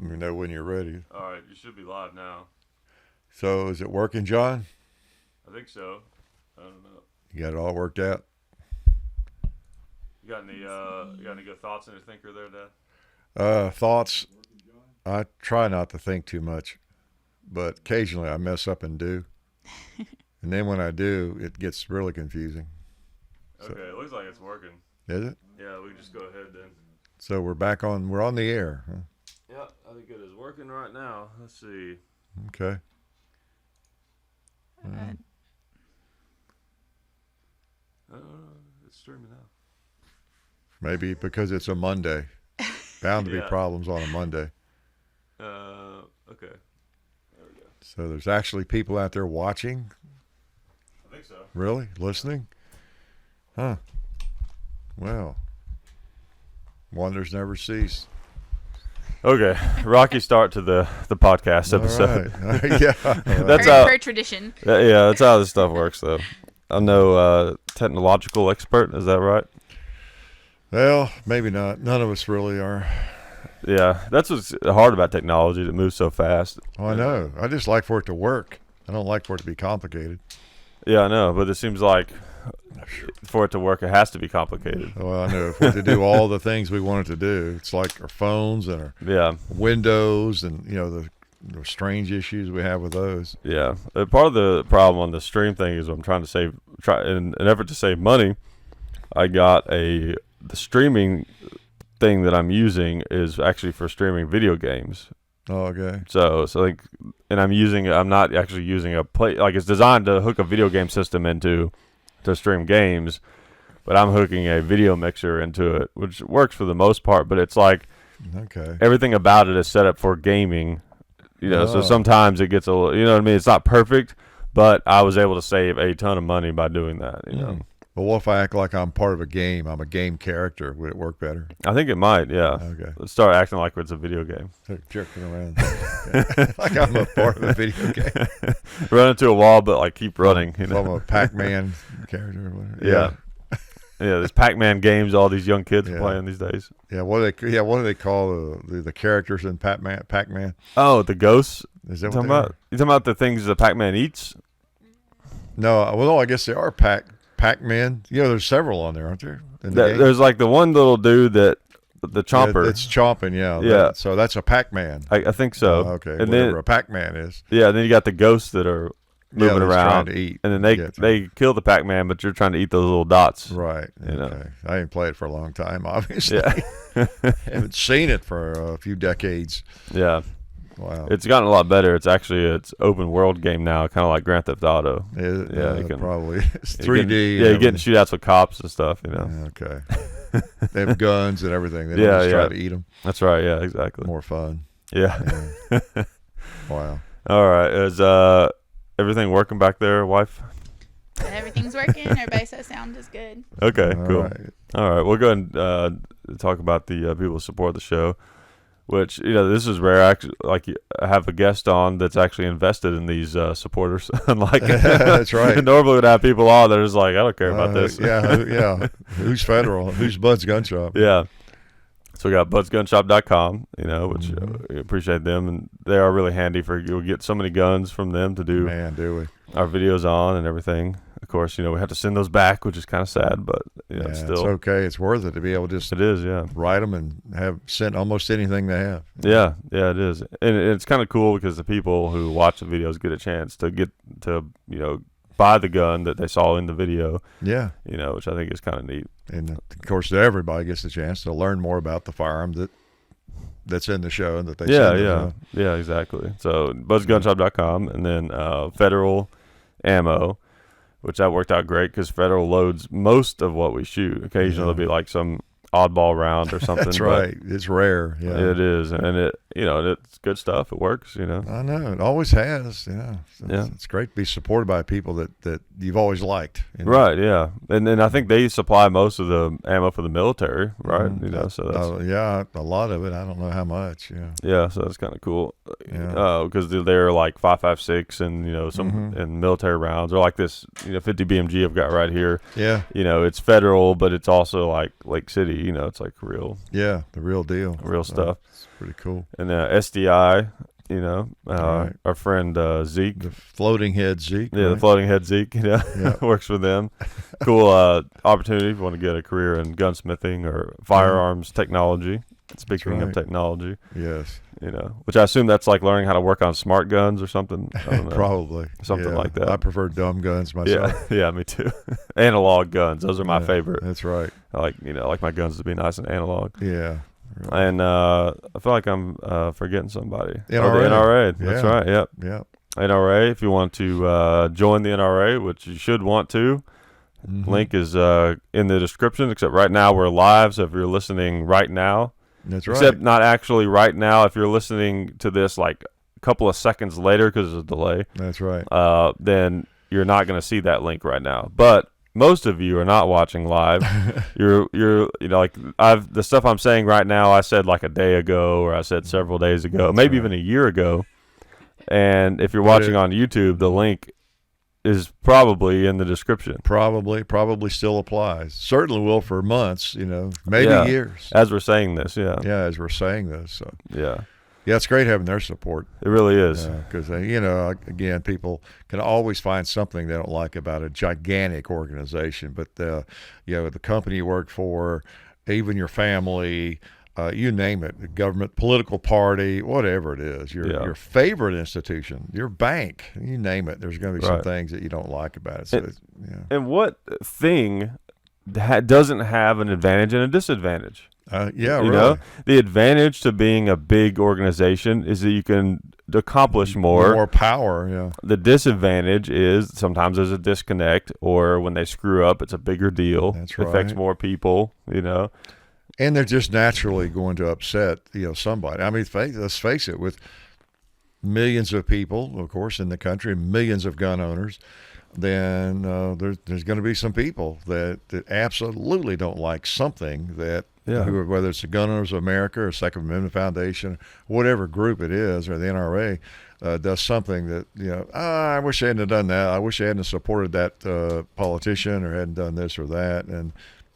Let me know when you're ready. All right, you should be live now. So, is it working, John? I think so. I don't know. You got it all worked out? You got any good thoughts in your thinker there, Dad? Thoughts? I try not to think too much, but occasionally I mess up and do. And then when I do, it gets really confusing. Okay, it looks like it's working. Is it? Yeah, we can just go ahead then. So we're on the air. Huh? Yeah, I think it is working right now. Let's see. Okay. It's streaming now. Maybe because it's a Monday. Bound to be problems on a Monday. Okay. There we go. So there's actually people out there watching? I think so. Really? Listening? Huh. Well, wonders never cease. Okay, rocky start to the podcast episode. All right. Yeah. That's per tradition. Yeah, that's how this stuff works, though. I'm no technological expert. Is that right? Well, maybe not. None of us really are. Yeah, that's what's hard about technology. It moves so fast. Oh, I know. I just like for it to work. I don't like for it to be complicated. Yeah, I know, but it seems like for it to work, it has to be complicated. Well, I know. If we're to do all the things we want it to do, it's like our phones and our windows and, the strange issues we have with those. Yeah. Part of the problem on the stream thing is I'm trying to in an effort to save money, I got the streaming thing that I'm using is actually for streaming video games. Oh, okay. So like, and I'm not actually using it's designed to hook a video game system to stream games, but I'm hooking a video mixer into it, which works for the most part, but it's like, okay, everything about it is set up for gaming, so sometimes it gets a little, you know what I mean? It's not perfect, but I was able to save a ton of money by doing that, But what if I act like I'm part of a game? I'm a game character. Would it work better? I think it might, yeah. Okay. Let's start acting like it's a video game. Jerking around. Like I'm a part of a video game. Run into a wall, but like keep running. I'm a Pac-Man character or whatever. Yeah. Yeah, there's Pac-Man games all these young kids are playing these days. Yeah, what do they call the characters in Pac-Man? Oh, the ghosts? Is that you talking about the things that Pac-Man eats? No, I guess they are Pac-Man. There's several on there, aren't there? There's like the one little dude the chomper. It's chomping, yeah. Yeah. So that's a Pac-Man. I think so. Okay, and whatever a Pac-Man is. Yeah, and then you got the ghosts that are moving around. Trying to eat. And then they kill the Pac-Man, but you're trying to eat those little dots. Right. Okay. I haven't played it for a long time, obviously. Yeah. Haven't seen it for a few decades. Yeah. Wow. It's gotten a lot better. It's open world game now, kind of like Grand Theft Auto. You can probably. It's 3D. You're getting shootouts with cops and stuff, Okay. They have guns and everything. They don't just try to eat them. That's right. Yeah, exactly. More fun. Yeah. Wow. All right. Is everything working back there, wife? Everything's working. Everybody says sound is good. Okay, cool. Right. All right. We'll go ahead and talk about the people who support the show. Which, this is rare. Actually, like, I have a guest on that's actually invested in these supporters. Unlike that's right. Normally would have people on that are just like, I don't care about this. Yeah. Who's federal? Who's Bud's Gun Shop? Yeah. So we got budsgunshop.com, which we appreciate them, and they are really handy you'll get so many guns from them to do our videos on and everything. Of course, we have to send those back, which is kind of sad, but it's still. It's okay. It's worth it to be able to just. It is, yeah. Write them and have sent almost anything they have. Yeah, it is, and it's kind of cool because the people who watch the videos get a chance to buy the gun that they saw in the video. Yeah. Which I think is kind of neat. And of course, everybody gets a chance to learn more about the firearm that's in the show and that they send. Yeah, exactly. So budsgunshop.com, and then Federal Ammo, which that worked out great because Federal loads most of what we shoot. Occasionally there'll be like some oddball round or something. That's right. It's rare. Yeah, it is, and it's good stuff. It works. I know it always has. It's great to be supported by people that you've always liked. Right. Yeah, and I think they supply most of the ammo for the military. Right. So that's, a lot of it. I don't know how much. Yeah. Yeah. So that's kind of cool. Because they're like 5.56 and some and military rounds, or like this 50 BMG I've got right here. Yeah. It's Federal, but it's also like Lake City. it's like real. Yeah, the real deal. Real stuff. It's pretty cool. And SDI, Right. our friend Zeke. The floating head Zeke. Yeah, right? the floating head Zeke, works with them. Cool opportunity if you want to get a career in gunsmithing or firearms technology. Speaking of technology. Yes. Which I assume that's like learning how to work on smart guns or something. I don't know. Probably. Something like that. I prefer dumb guns myself. Yeah, me too. Analog guns. Those are my favorite. That's right. I like my guns to be nice and analog. Yeah. Right. And I feel like I'm forgetting somebody. NRA. The NRA. That's right. Yep. Yep. NRA. If you want to join the NRA, which you should want to, link is in the description. Except right now we're live, so if you're listening right now, that's right. Except not actually right now. If you're listening to this like a couple of seconds later because there's a delay, that's right. Then you're not going to see that link right now. But most of you are not watching live. you're like the stuff I'm saying right now. I said like a day ago, or I said several days ago, that's maybe right. even a year ago. And if you're watching on YouTube, the link is probably in the description. Probably still applies. Certainly will for months, maybe years. As we're saying this, Yeah, as we're saying this. So. Yeah. Yeah, it's great having their support. It really is. Because, again, people can always find something they don't like about a gigantic organization. But, the company you work for, even your family, you name it, the government, political party, whatever it is, your favorite institution, your bank, you name it, there's going to be some things that you don't like about it. So, and what thing doesn't have an advantage and a disadvantage? Really. The advantage to being a big organization is that you can accomplish more power. Yeah. The disadvantage is sometimes there's a disconnect, or when they screw up, it's a bigger deal. That's It right. affects more people. And they're just naturally going to upset, somebody. I mean, let's face it, with millions of people, of course, in the country, millions of gun owners, then there's going to be some people that absolutely don't like something that, whether it's the Gun Owners of America or Second Amendment Foundation, whatever group it is, or the NRA, does something that, I wish I hadn't have done that. I wish I hadn't supported that politician or hadn't done this or that. And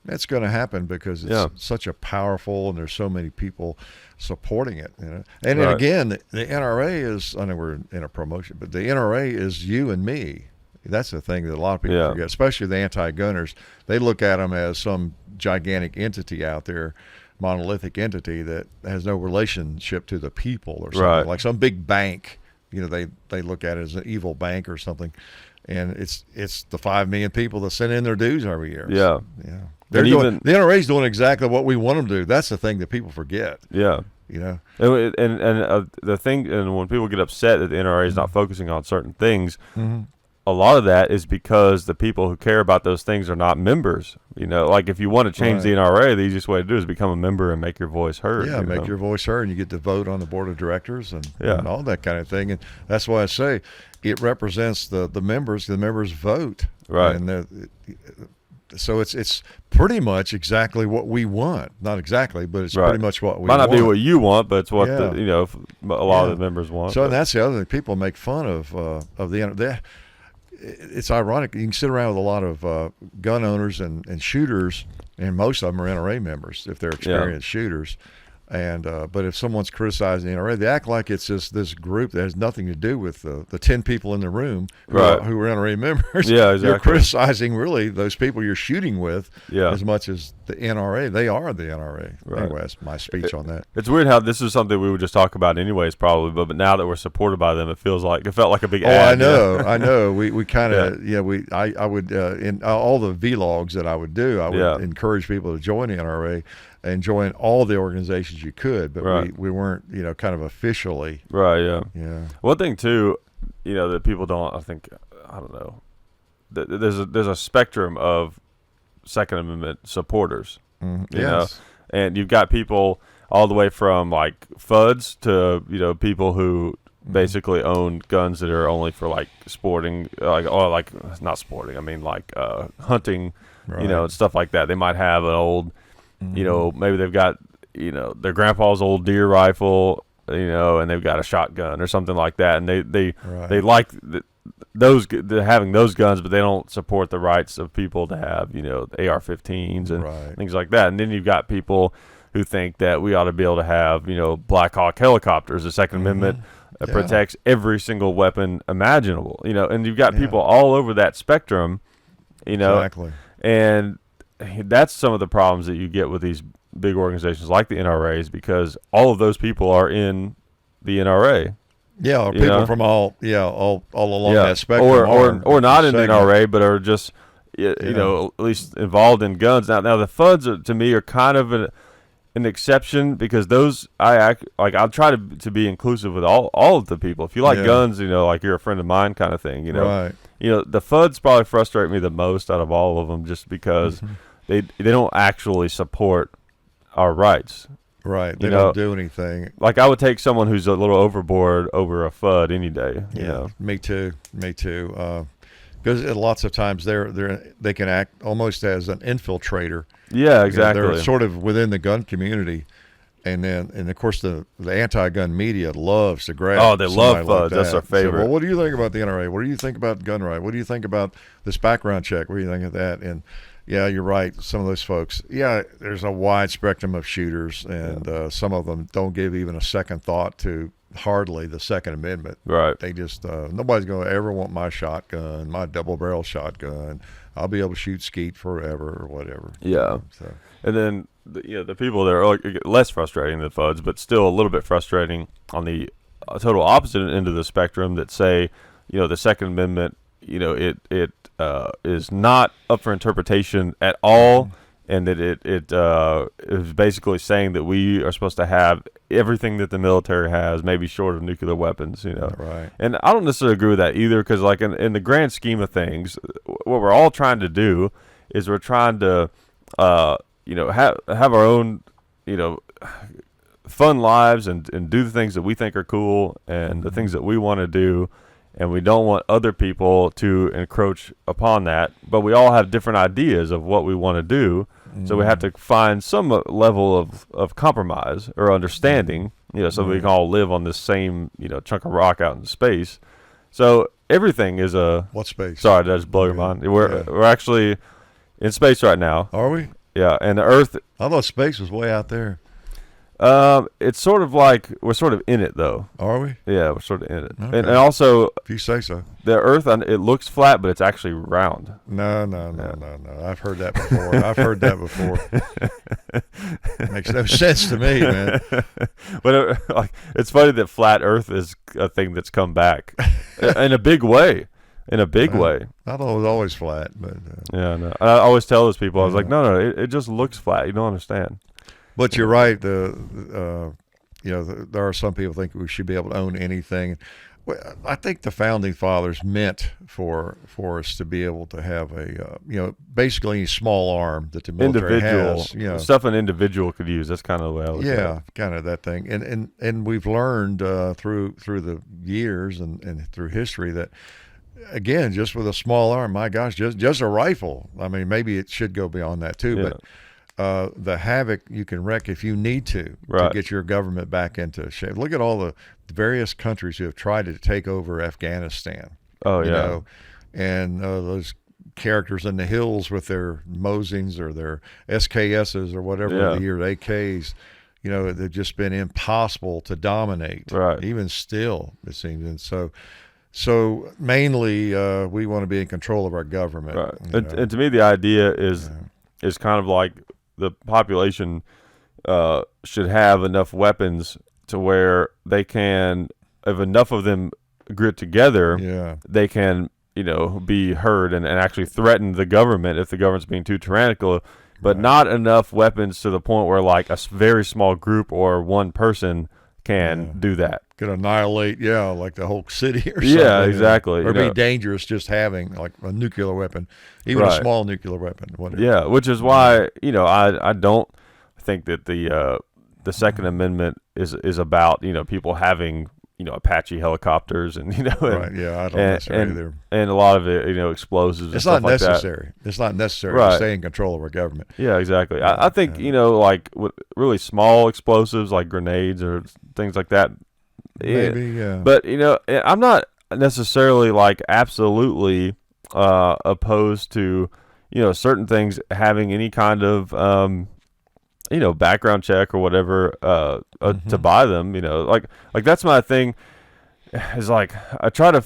it's going to happen because it's such a powerful, and there's so many people supporting it. And then again, the NRA is, I know we're in a promotion, but the NRA is you and me. That's the thing that a lot of people forget, especially the anti-gunners. They look at them as some gigantic entity out there, monolithic entity that has no relationship to the people or something. Like some big bank, they look at it as an evil bank or something. And it's the 5 million people that send in their dues every year. Yeah. The NRA's doing exactly what we want them to do. That's the thing that people forget. Yeah. And the thing, and when people get upset that the NRA is not focusing on certain things, a lot of that is because the people who care about those things are not members. Like if you want to change the NRA, the easiest way to do is become a member and make your voice heard. Yeah, make your voice heard, and you get to vote on the board of directors and all that kind of thing. And that's why I say it represents the members. The members vote. Right. And so it's pretty much exactly what we want. Not exactly, but it's pretty much what we want. Might not be what you want, but it's what a lot of the members want. So that's the other thing. People make fun of the it's ironic. You can sit around with a lot of gun owners and shooters, and most of them are NRA members if they're experienced shooters. And but if someone's criticizing the NRA, they act like it's just this group that has nothing to do with the 10 people in the room who are NRA members. Yeah, exactly. You're criticizing really those people you're shooting with as much as the NRA. They are the NRA. Right. Anyway, that's my speech on that. It's weird how this is something we would just talk about anyways, probably. But now that we're supported by them, it felt like a big ad. I know. We kind of I would in all the vlogs that I would do, I would encourage people to join the NRA. And join all the organizations you could, but we weren't, kind of officially. Right, yeah. Yeah. One thing, too, that people don't, I don't know, there's a spectrum of Second Amendment supporters. Yes. And you've got people all the way from, like, FUDs to, people who basically own guns that are only for, like, sporting, not sporting, I mean, like, hunting, and stuff like that. They might have an old... maybe they've got, their grandpa's old deer rifle, and they've got a shotgun or something like that. And they like having those guns, but they don't support the rights of people to have, the AR-15s and things like that. And then you've got people who think that we ought to be able to have, Black Hawk helicopters. The Second Amendment protects every single weapon imaginable, and you've got people all over that spectrum, Exactly. And that's some of the problems that you get with these big organizations like the NRAs, because all of those people are in the NRA. Yeah, or people from all along that spectrum, or not in the NRA, but are just at least involved in guns. Now the Fuds to me are kind of an exception, because those I'll try to be inclusive with all of the people. If you like guns, like you're a friend of mine kind of thing. Right. The Fuds probably frustrate me the most out of all of them, just because they don't actually support our righs. Right. They don't do anything. Like, I would take someone who's a little overboard over a FUD any day. Me too. Because lots of times they can act almost as an infiltrator. Yeah, exactly. They're sort of within the gun community, and of course the anti-gun media loves to grab. Oh, they love FUDs. Like That's their favorite. So, well, what do you think about the NRA? What do you think about gun rights? What do you think about this background check? What do you think of that? And yeah, you're right. Some of those folks, there's a wide spectrum of shooters, and some of them don't give even a second thought to hardly the Second Amendment. Right. They just nobody's going to ever want my shotgun, my double-barrel shotgun. I'll be able to shoot skeet forever or whatever. Yeah. So. And then the people that are less frustrating than FUDs, but still a little bit frustrating on the total opposite end of the spectrum, that say, the Second Amendment, it is not up for interpretation at all, and that it is basically saying that we are supposed to have everything that the military has, maybe short of nuclear weapons, Right. And I don't necessarily agree with that either, because like in the grand scheme of things, what we're all trying to do is we're trying to have our own fun lives and do the things that we think are cool and the things that we want to do. And we don't want other people to encroach upon that. But we all have different ideas of what we want to do. So we have to find some level of compromise or understanding, so we can all live on this same, chunk of rock out in space. So everything is What space? Sorry, did I just blow your mind? We're actually in space right now. Are we? Yeah, and the Earth. I thought space was way out there. It's sort of like we're sort of in it, though. Are we? Yeah, we're sort of in it. Okay. And also, if you say so. The Earth, it looks flat, but it's actually round. No. I've heard that before. Makes no sense to me, man. But it's funny that flat Earth is a thing that's come back in a big way. In a big way. I thought it was always flat, but no. I always tell those people, I was like, no, it just looks flat. You don't understand. But you're right. There are some people think we should be able to own anything. Well, I think the founding fathers meant for us to be able to have basically a small arm that the military has. Stuff an individual could use. That's kind of the way I look at it. Yeah, kind of that thing. And we've learned through the years and through history that, again, just with a small arm, my gosh, just a rifle. I mean, maybe it should go beyond that too, but the havoc you can wreak if you need to get your government back into shape. Look at all the various countries who have tried to take over Afghanistan. Oh, yeah. And those characters in the hills with their Mosings or their SKSs or whatever the year, AKs, they've just been impossible to dominate. Right. Even still, it seems. And so mainly we want to be in control of our government. Right. And to me, the idea is kind of like the population should have enough weapons to where they can, if enough of them grit together, they can, be heard and actually threaten the government if the government's being too tyrannical, but not enough weapons to the point where like a very small group or one person can do that. Could annihilate, like the whole city or something. Yeah, exactly. Or be dangerous just having like a nuclear weapon, even a small nuclear weapon, whatever. Yeah, which is why, I don't think that the Second Amendment is about, people having, Apache helicopters and, right, I don't necessarily either. And a lot of it, explosives and stuff like that. It's not necessary. It's not necessary to stay in control of our government. Yeah, exactly. I think, like with really small explosives like grenades or things like that. Maybe, yeah. But, I'm not, necessarily like absolutely opposed to, certain things having any kind of background check or whatever to buy them. Like that's my thing. Is like I try to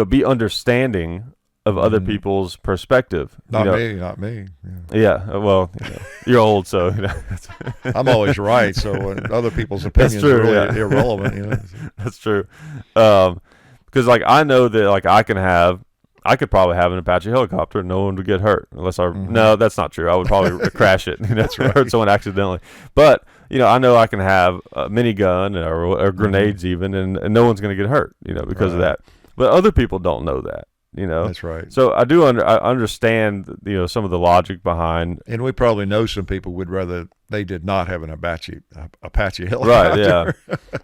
be understanding of other people's perspective. Not me. Yeah. Well, you're old, so I'm always right. So when other people's opinions are really irrelevant. That's true. Because like I know that like I could probably have an Apache helicopter and no one would get hurt unless no, that's not true. I would probably crash it. That's right. Hurt someone accidentally. But I know I can have a minigun or grenades even, and no one's going to get hurt. Because of that. But other people don't know that. That's right. So I do I understand some of the logic behind, and we probably know some people would rather they did not have an Apache helicopter. Right? Yeah,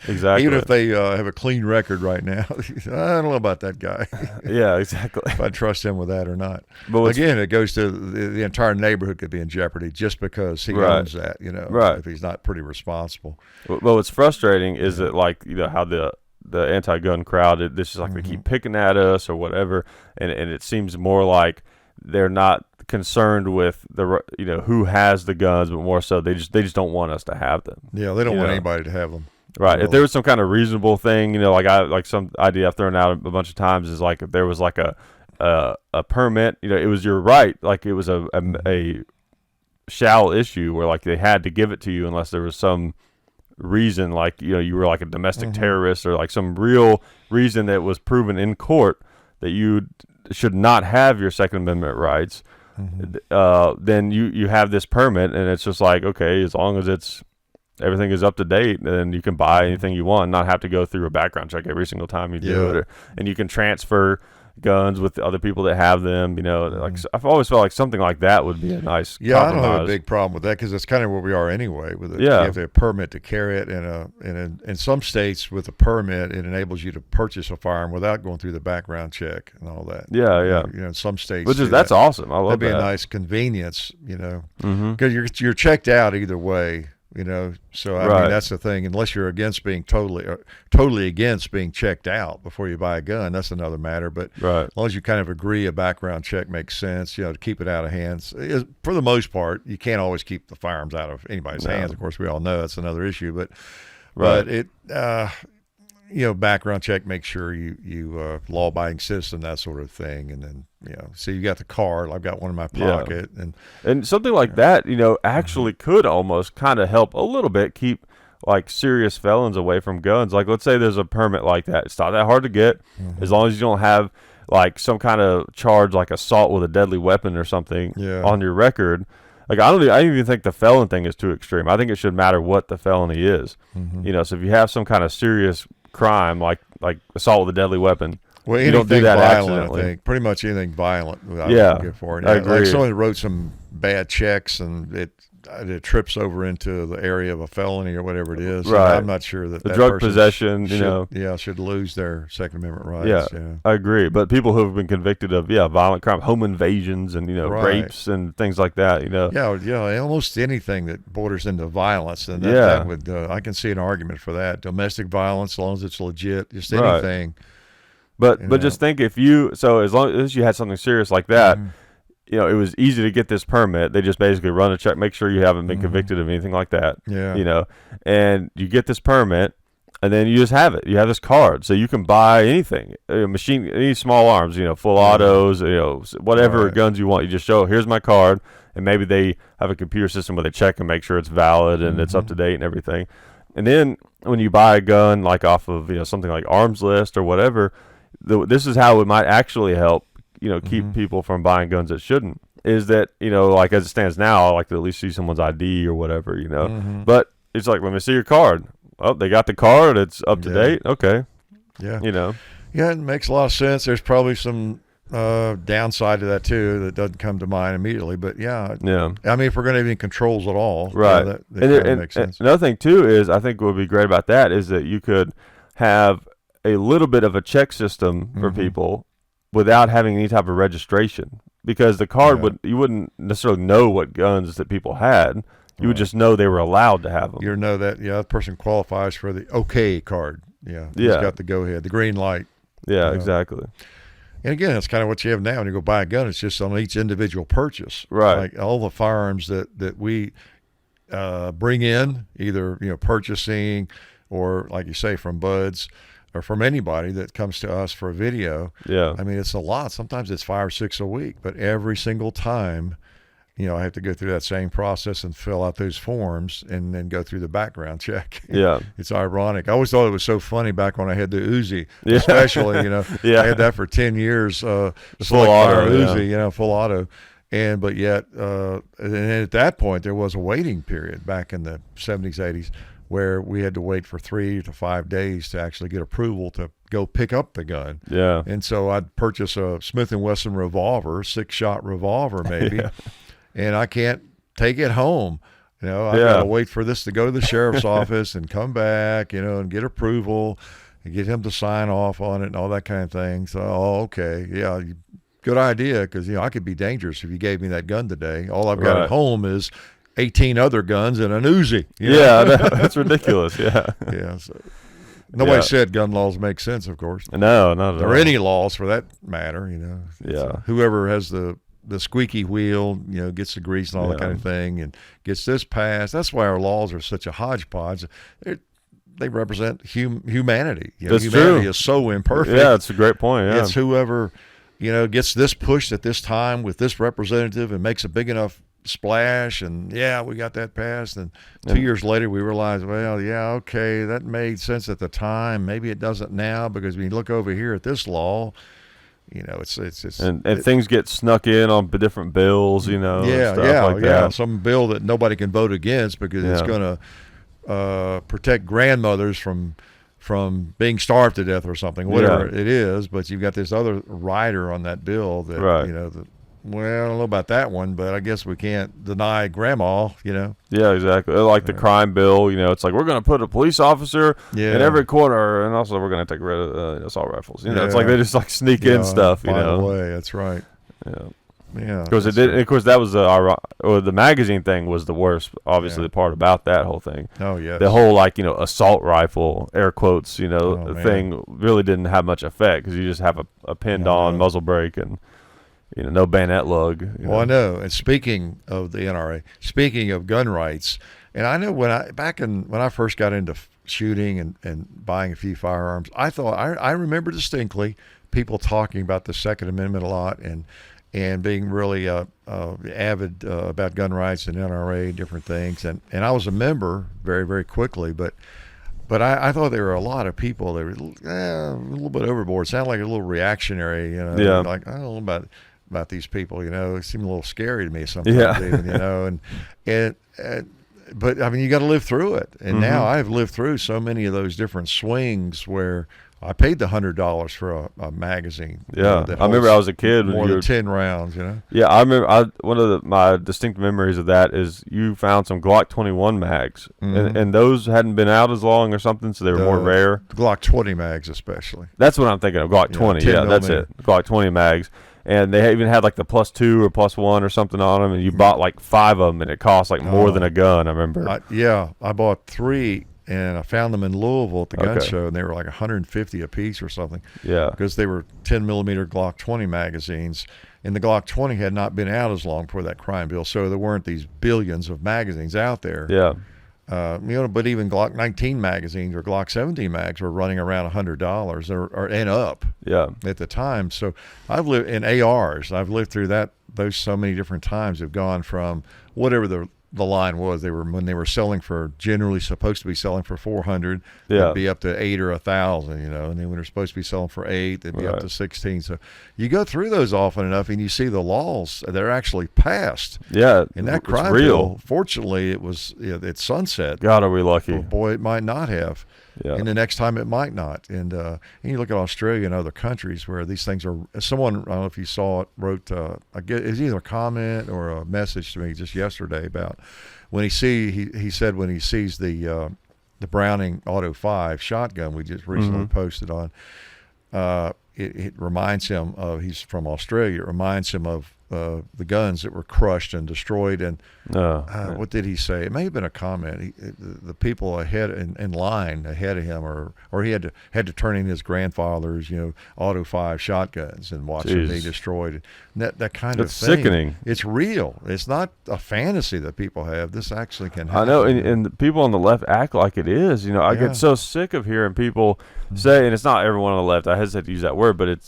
exactly. Even if they have a clean record right now, I don't know about that guy. Yeah, exactly. If I trust him with that or not. But again, it goes to the entire neighborhood could be in jeopardy just because he owns that. Right. If he's not pretty responsible. Well, what's frustrating is that like how the anti-gun crowd, this is like they keep picking at us or whatever, and it seems more like they're not concerned with the who has the guns, but more so they just don't want us to have them. Yeah, they don't want anybody to have them. Right. Well, if there was some kind of reasonable thing, like some idea I've thrown out a bunch of times is like if there was like a permit, it was your right, like it was a shall issue where like they had to give it to you unless there was some reason, like you were like a domestic terrorist or like some real reason that was proven in court that you should not have your Second Amendment rights, then you have this permit, and it's just like, okay, as long as everything is up to date, then you can buy anything you want, not have to go through a background check every single time you do it, and you can transfer guns with the other people that have them. Like I've always felt like something like that would be a nice compromise. I don't have a big problem with that because that's kind of where we are anyway. With it, you have a permit to carry it, and in some states with a permit, it enables you to purchase a firearm without going through the background check and all that. Yeah. In some states, that's awesome. I love that. That'd be a nice convenience. Because you're checked out either way. So I mean that's the thing. Unless you're against being totally against being checked out before you buy a gun, that's another matter. But as long as you kind of agree a background check makes sense, to keep it out of hands. For the most part, you can't always keep the firearms out of anybody's hands. Of course, we all know that's another issue. But it background check, make sure you law-abiding citizen, that sort of thing, and then so you got the card. I've got one in my pocket, and something like that, actually could almost kind of help a little bit keep like serious felons away from guns. Like let's say there's a permit like that, it's not that hard to get, as long as you don't have like some kind of charge like assault with a deadly weapon or something on your record. Like I don't even think the felon thing is too extreme. I think it should matter what the felony is. So if you have some kind of serious crime like assault with a deadly weapon, well, you don't do that violent, accidentally. I think pretty much anything violent. Good for it. I agree. Like someone wrote some bad checks and it trips over into the area of a felony or whatever it is. Right. I'm not sure that the drug possession, should lose their Second Amendment rights. Yeah, I agree. But people who have been convicted of violent crime, home invasions, and rapes and things like that, almost anything that borders into violence, and that would I can see an argument for that. Domestic violence, as long as it's legit, just anything. But just think as long as you had something serious like that. It was easy to get this permit. They just basically run a check, make sure you haven't been convicted of anything like that. Yeah. And you get this permit, and then you just have it. You have this card, so you can buy anything, any small arms, full autos, whatever guns you want. You just show, here's my card, and maybe they have a computer system where they check and make sure it's valid and it's up to date and everything. And then when you buy a gun, like off of something like Arms List or whatever, this is how it might actually help. Keep people from buying guns that shouldn't, is that, like as it stands now, I like to at least see someone's ID or whatever, but it's like, let me see your card. Oh, they got the card. It's up to date. Okay. Yeah. Yeah, it makes a lot of sense. There's probably some downside to that too that doesn't come to mind immediately, but I mean, if we're going to have any controls at all, right. that makes sense. Another thing too is, I think what would be great about that is that you could have a little bit of a check system for people without having any type of registration, because the card you wouldn't necessarily know what guns that people had. You would just know they were allowed to have them. You know that that person qualifies for the OK card. Yeah. He's got the go-ahead, the green light. Yeah, exactly. And again, that's kind of what you have now when you go buy a gun. It's just on each individual purchase. Right. Like all the firearms that we bring in, either purchasing or, like you say, from buds or from anybody that comes to us for a video. Yeah. I mean, it's a lot. Sometimes it's 5 or 6 a week, but every single time, I have to go through that same process and fill out those forms and then go through the background check. Yeah. It's ironic. I always thought it was so funny back when I had the Uzi, especially, I had that for 10 years, full auto Uzi, full auto. But yet, and at that point, there was a waiting period back in the 70s, 80s, where we had to wait for 3 to 5 days to actually get approval to go pick up the gun. Yeah. And so I'd purchase a Smith & Wesson revolver, 6-shot revolver maybe, and I can't take it home. I got to wait for this to go to the sheriff's office and come back, and get approval and get him to sign off on it and all that kind of thing. So, okay, yeah, good idea, because, I could be dangerous if you gave me that gun today. All I've got at home is 18 other guns and an Uzi. Yeah, that's ridiculous. Yeah. Yeah. So nobody said gun laws make sense, of course. No, not at all. Or any laws for that matter, Yeah. So whoever has the squeaky wheel, gets the grease and all that kind of thing and gets this passed. That's why our laws are such a hodgepodge. They represent humanity. That's humanity true. is so imperfect. Yeah, it's a great point. Yeah. It's whoever, gets this pushed at this time with this representative and makes a big enough splash, and we got that passed, and 2 years later we realized, okay, that made sense at the time, maybe it doesn't now, because when you look over here at this law, it's things get snuck in on different bills, and stuff like that. Some bill that nobody can vote against because it's going to protect grandmothers from being starved to death or something, whatever it is. But you've got this other rider on that bill that well, I don't know about that one, but I guess we can't deny grandma, Yeah, exactly. Like the crime bill, it's like we're going to put a police officer in every corner, and also we're going to take rid of assault rifles. It's like they just sneak in stuff. By the way, that's right. Yeah. Because it did. Of course, that was the magazine thing was the worst. Obviously, the part about that whole thing. Oh yeah. The whole assault rifle, air quotes, thing really didn't have much effect because you just have a pinned on muzzle brake and. No bayonet lug. Well, I know. And speaking of the NRA, speaking of gun rights, and I know when I first got into shooting and buying a few firearms, I thought I remember distinctly people talking about the Second Amendment a lot and being really avid about gun rights and NRA and different things. And I was a member very, very quickly, but I thought there were a lot of people that were a little bit overboard. It sounded like a little reactionary, like I don't know about these people, it seemed a little scary to me sometimes, even, but I mean, you got to live through it. And now I've lived through so many of those different swings where I paid the $100 for a magazine. Yeah, I remember I was a kid. More than 10 rounds, Yeah, I remember. One of my distinct memories of that is you found some Glock 21 mags, and those hadn't been out as long or something, so they were more rare. Glock 20 mags, especially. That's what I'm thinking of. Glock 20. Yeah, that's it. Glock 20 mags. And they even had like the +2 or +1 or something on them, and you bought like 5 of them, and it cost like more than a gun. I remember. I bought 3, and I found them in Louisville at the gun show, and they were like $150 a piece or something. Yeah, because they were 10mm Glock 20 magazines, and the Glock 20 had not been out as long before that crime bill, so there weren't these billions of magazines out there. Yeah. But even Glock 19 magazines or Glock 17 mags were running around $100 or and up. Yeah. At the time, so I've lived in ARs. I've lived through those so many different times. Have gone from whatever the line was. When they were selling for generally supposed to be selling for 400. They'd be up to 8 or 1,000. And then when they're supposed to be selling for 8, they'd be up to 16. So you go through those often enough, and you see the laws that are actually passed. Yeah, and that crime bill, fortunately, it was it's sunset. God, are we lucky? Well, boy, it might not have. Yeah. And the next time it might not. And you look at Australia and other countries where these things are. Someone, I don't know if you saw it, wrote I guess it's either a comment or a message to me just yesterday about when he said when he sees the Browning Auto 5 shotgun we just recently posted on, it reminds him of, he's from Australia. It reminds him of the guns that were crushed and destroyed. And what did he say? It may have been a comment. The people ahead in line ahead of him, or he had to turn in his grandfather's auto 5 shotguns and watch them be destroyed. And that kind of thing. Sickening. It's real. It's not a fantasy that people have. This actually can happen. I know, and the people on the left act like it is. I get so sick of hearing people say, and it's not everyone on the left. I hesitate to use that word, but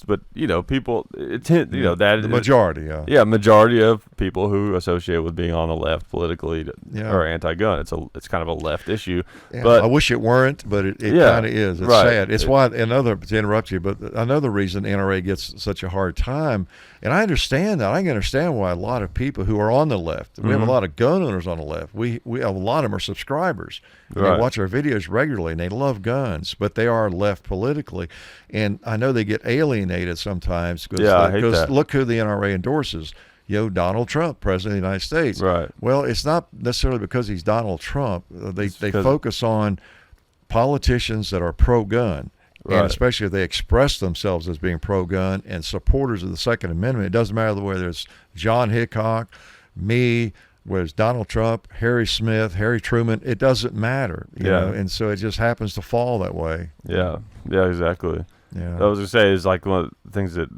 people. The majority. Yeah, majority of people who associate with being on the left politically or anti-gun. It's kind of a left issue. Yeah, but I wish it weren't, but it kind of is. It's sad. It's why to interrupt you, but another reason NRA gets such a hard time, and I understand that. I can understand why a lot of people who are on the left. We have a lot of gun owners on the left. We have a lot of them are subscribers. They watch our videos regularly, and they love guns, but they are left politically. And I know they get alienated sometimes because look who the NRA endorses. Donald Trump, President of the United States. Right. Well, it's not necessarily because he's Donald Trump. They focus on politicians that are pro-gun. Right. And especially if they express themselves as being pro-gun and supporters of the Second Amendment. It doesn't matter whether it's John Hickok, me, whether it's Donald Trump, Harry Smith, Harry Truman. It doesn't matter. You know? And so it just happens to fall that way. Yeah, exactly. Yeah. I was going to say is like one of the things that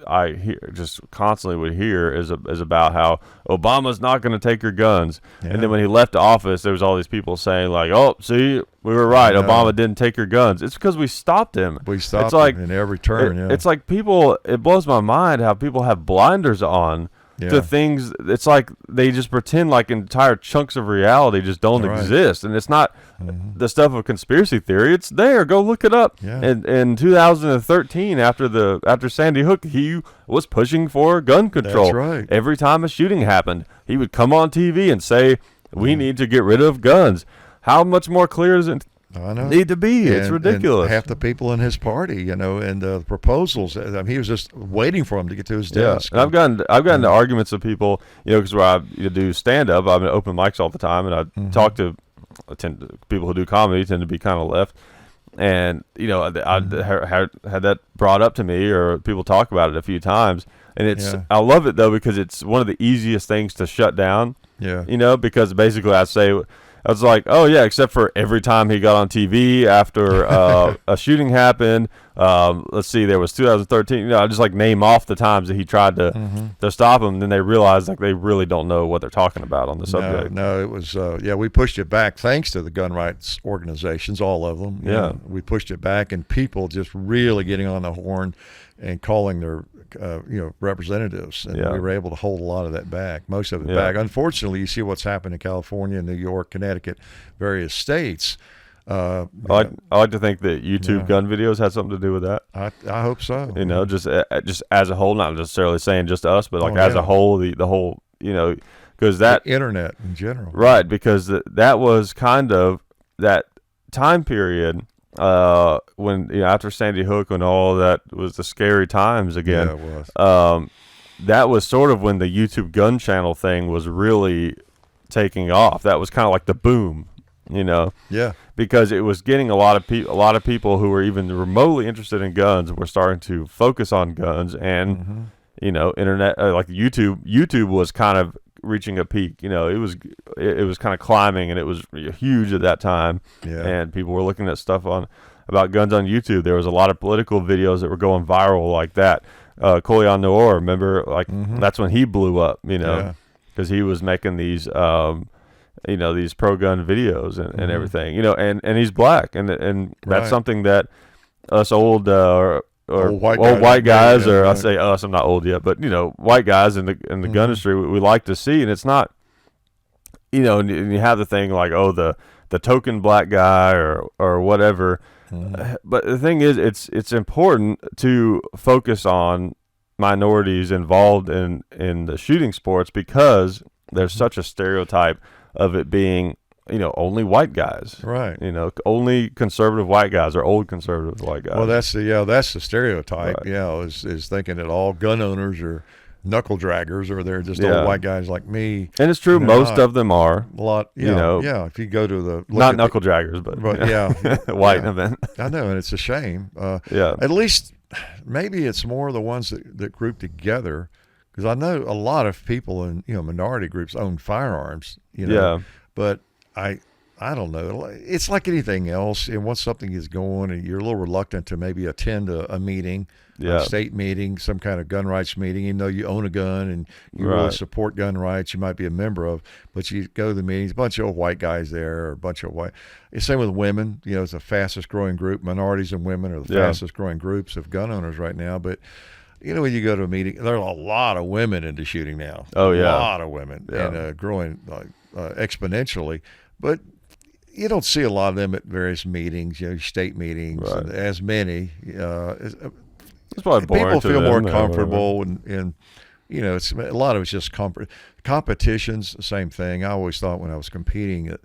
I just constantly would hear is about how Obama's not going to take your guns. Yeah. And then when he left office, there was all these people saying like, oh, see, we were right. Obama didn't take your guns. It's because we stopped him. We stopped him in every turn. It's like it blows my mind how people have blinders on to things. It's like they just pretend like entire chunks of reality just don't exist. And it's not the stuff of conspiracy theory. It's there. Go look it up. Yeah. And in 2013, after Sandy Hook, he was pushing for gun control. That's right. Every time a shooting happened, he would come on TV and say, we need to get rid of guns. How much more clear does it need to be? It's ridiculous. And half the people in his party, and the proposals, he was just waiting for him to get to his desk. And I've gotten into arguments with people, because where I do stand-up, I'm in open mics all the time, and I talk to people who do comedy tend to be kind of left. And, I had that brought up to me, or people talk about it a few times. And I love it, though, because it's one of the easiest things to shut down. Yeah. Because basically I was like, oh, yeah, except for every time he got on TV after a shooting happened. Let's see, there was 2013. I just name off the times that he tried to stop him. And then they realized they really don't know what they're talking about on the subject. No, it was, we pushed it back thanks to the gun rights organizations, all of them. Yeah. We pushed it back, and people just really getting on the horn and calling their representatives, and we were able to hold a lot of that back, most of it back. Unfortunately, you see what's happened in California, New York, Connecticut, various states. I like to think that YouTube gun videos had something to do with that. I hope so. Just as a whole, not necessarily saying just us, but as a whole, the whole, because that the internet in general, right? Because that was kind of that time period. When after Sandy Hook, when all that was the scary times again, it was. That was sort of when the YouTube gun channel thing was really taking off. That was kind of like the boom, Yeah. Because it was getting a lot of people who were even remotely interested in guns were starting to focus on guns, and internet like YouTube was kind of reaching a peak. It was kind of climbing, and it was huge at that time. Yeah. And people were looking at stuff about guns on YouTube. There was a lot of political videos that were going viral like that. Colion Noir, remember, that's when he blew up, because he was making these these pro-gun videos and everything, and he's black, and that's something that us old white guys, or I say us, I'm not old yet, but white guys in the gun industry, we like to see. And it's not, and you have the thing like, oh, the token black guy or whatever. But the thing is, it's important to focus on minorities involved in the shooting sports, because there's such a stereotype of it being only white guys, right? Only conservative white guys, or old conservative white guys. Well, that's the stereotype. Right. Is thinking that all gun owners are knuckle draggers, or they're just old white guys like me. And it's true, most of them are. A lot, yeah. If you go to the not knuckle draggers, but white event. I know, and it's a shame. At least maybe it's more the ones that group together because I know a lot of people in minority groups own firearms. But I don't know. It's like anything else. And once something is going, and you're a little reluctant to maybe attend a meeting, a state meeting, some kind of gun rights meeting, even though you own a gun and you really support gun rights, you might be a member of, but you go to the meetings, a bunch of old white guys there, or a bunch of white. It's same with women. It's the fastest growing group. Minorities and women are the fastest growing groups of gun owners right now. But when you go to a meeting, there are a lot of women into shooting now. Oh yeah, a lot of women, and growing exponentially. But you don't see a lot of them at various meetings, state meetings, and as many. It's probably boring. People feel more them, comfortable, and it's a lot of it's just competitions. The same thing. I always thought when I was competing that,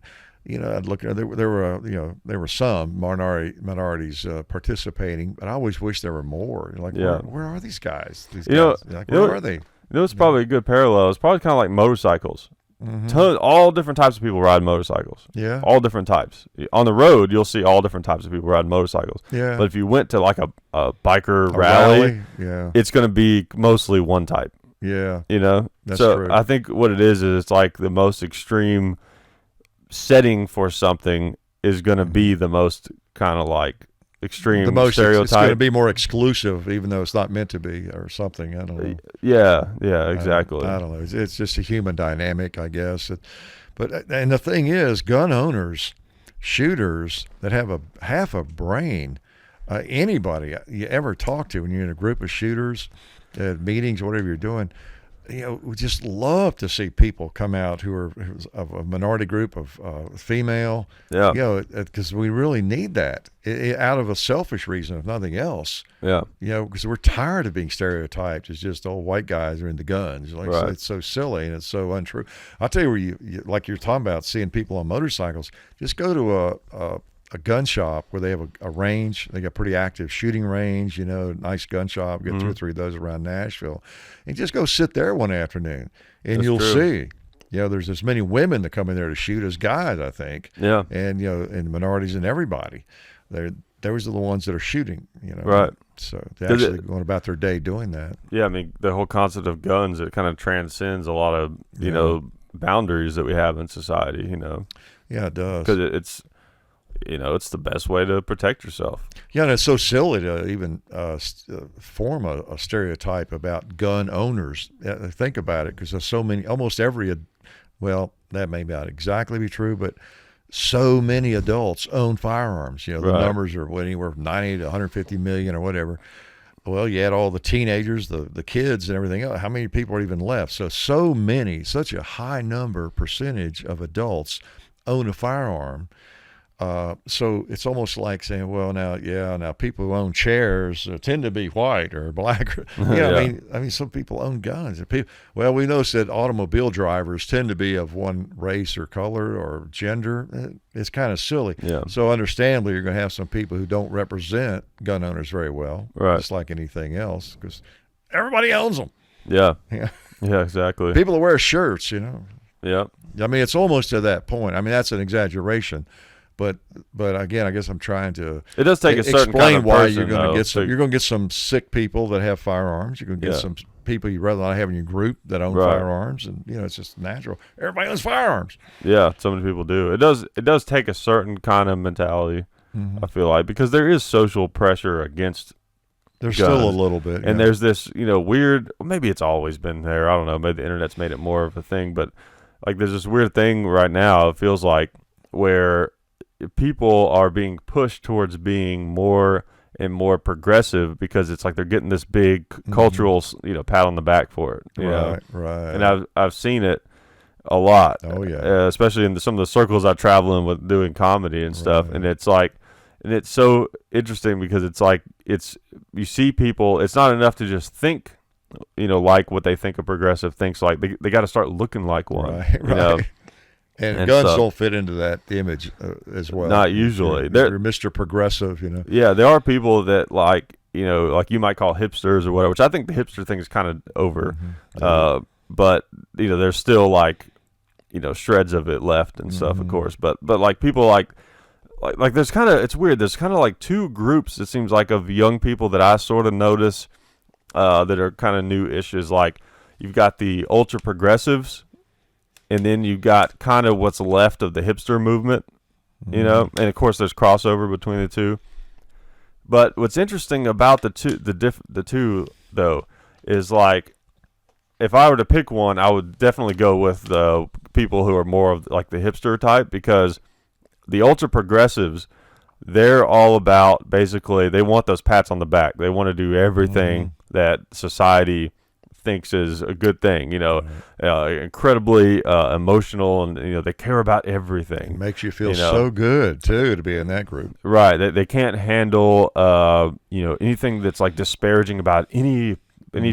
I'd look at there were some minorities participating, but I always wish there were more. Where are these guys? Where are they? It's probably a good parallel. It's probably kind of like motorcycles. Mm-hmm. All different types of people ride motorcycles. Yeah. All different types. On the road, you'll see all different types of people riding motorcycles. Yeah. But if you went to like a biker rally, it's going to be mostly one type. Yeah. That's true. I think what it is it's like the most extreme setting for something is going to be the most kind of like extreme stereotype. It's going to be more exclusive, even though it's not meant to be, or something. I don't know. Yeah, exactly. I don't know. It's just a human dynamic, I guess. And the thing is, gun owners, shooters that have half a brain, anybody you ever talk to when you're in a group of shooters, at meetings, whatever you're doing, we just love to see people come out who are of a minority group of female. Yeah. Because we really need that out of a selfish reason, if nothing else. Yeah. Because we're tired of being stereotyped as just old white guys are into guns. So it's so silly and it's so untrue. I'll tell you where you like you're talking about seeing people on motorcycles. Just go to a gun shop where they have a range. They got a pretty active shooting range, nice gun shop. Get 2 or 3 of those around Nashville. And just go sit there one afternoon and you'll see, there's as many women that come in there to shoot as guys, I think. Yeah. And, and minorities and everybody. Those are the ones that are shooting, Right. So they're actually going about their day doing that. Yeah. I mean, the whole concept of guns, it kind of transcends a lot of, boundaries that we have in society, Yeah, it does. Because it's the best way to protect yourself. Yeah, and it's so silly to even form a stereotype about gun owners. Think about it, because there's so many, almost every, well, that may not exactly be true, but so many adults own firearms. The numbers are anywhere from 90 to 150 million or whatever. Well, you add all the teenagers, the kids and everything else, how many people are even left? So many, such a high percentage of adults own a firearm. So it's almost like saying, well, now people who own chairs tend to be white or black. I mean, some people own guns. Well, we noticed that automobile drivers tend to be of one race or color or gender. It's kind of silly. Yeah. So understandably, you're going to have some people who don't represent gun owners very well, just like anything else, because everybody owns them. Yeah. Yeah, exactly. People that wear shirts, Yeah. I mean, it's almost to that point. I mean, that's an exaggeration. But again, I guess I'm trying to. It does take a certain explain kind of why person, you're going to get some. to- You're going to get some sick people that have firearms. You're going to get some people you'd rather not have in your group that own firearms, and it's just natural. Everybody owns firearms. Yeah, so many people do. It does take a certain kind of mentality. I feel like, because there is social pressure against. There's guns. still a little bit, and there's this weird. Maybe it's always been there. I don't know. Maybe the internet's made it more of a thing, but like there's this weird thing right now. It feels like where people are being pushed towards being more and more progressive because it's like they're getting this big cultural, pat on the back for it. Right. And I've seen it a lot. Oh yeah. Especially in some of the circles I travel in with doing comedy and stuff. And it's like, and it's so interesting because it's like you see people. It's not enough to just think, like what they think a progressive thinks. Like they got to start looking like one. Right. And guns don't fit into that image as well. Not usually. They're Mr. Progressive, Yeah, there are people that like you might call hipsters or whatever, which I think the hipster thing is kind of over. But there's still like shreds of it left and stuff, of course. But like people like there's kind of, it's weird. There's kind of like 2 groups, it seems like, of young people that I sort of notice that are kind of new issues. Like you've got the ultra progressives, and then you've got kind of what's left of the hipster movement, you know, and of course there's crossover between the two. But what's interesting about the two though is like, if I were to pick one, I would definitely go with the people who are more of like the hipster type, because the ultra progressives, they're all about, basically they want those pats on the back. They want to do everything that society thinks is a good thing, you know, incredibly emotional, and you know, they care about everything. It makes you feel so good too to be in that group. Right. They can't handle you know, anything that's like disparaging about any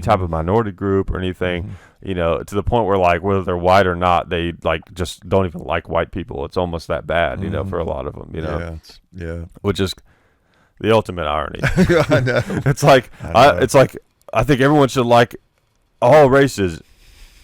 type of minority group or anything, you know, to the point where like whether they're white or not, they like just don't even like white people. It's almost that bad, you know, for a lot of them, you know. Yeah. Which is the ultimate irony. I know. It's like I think everyone should like all races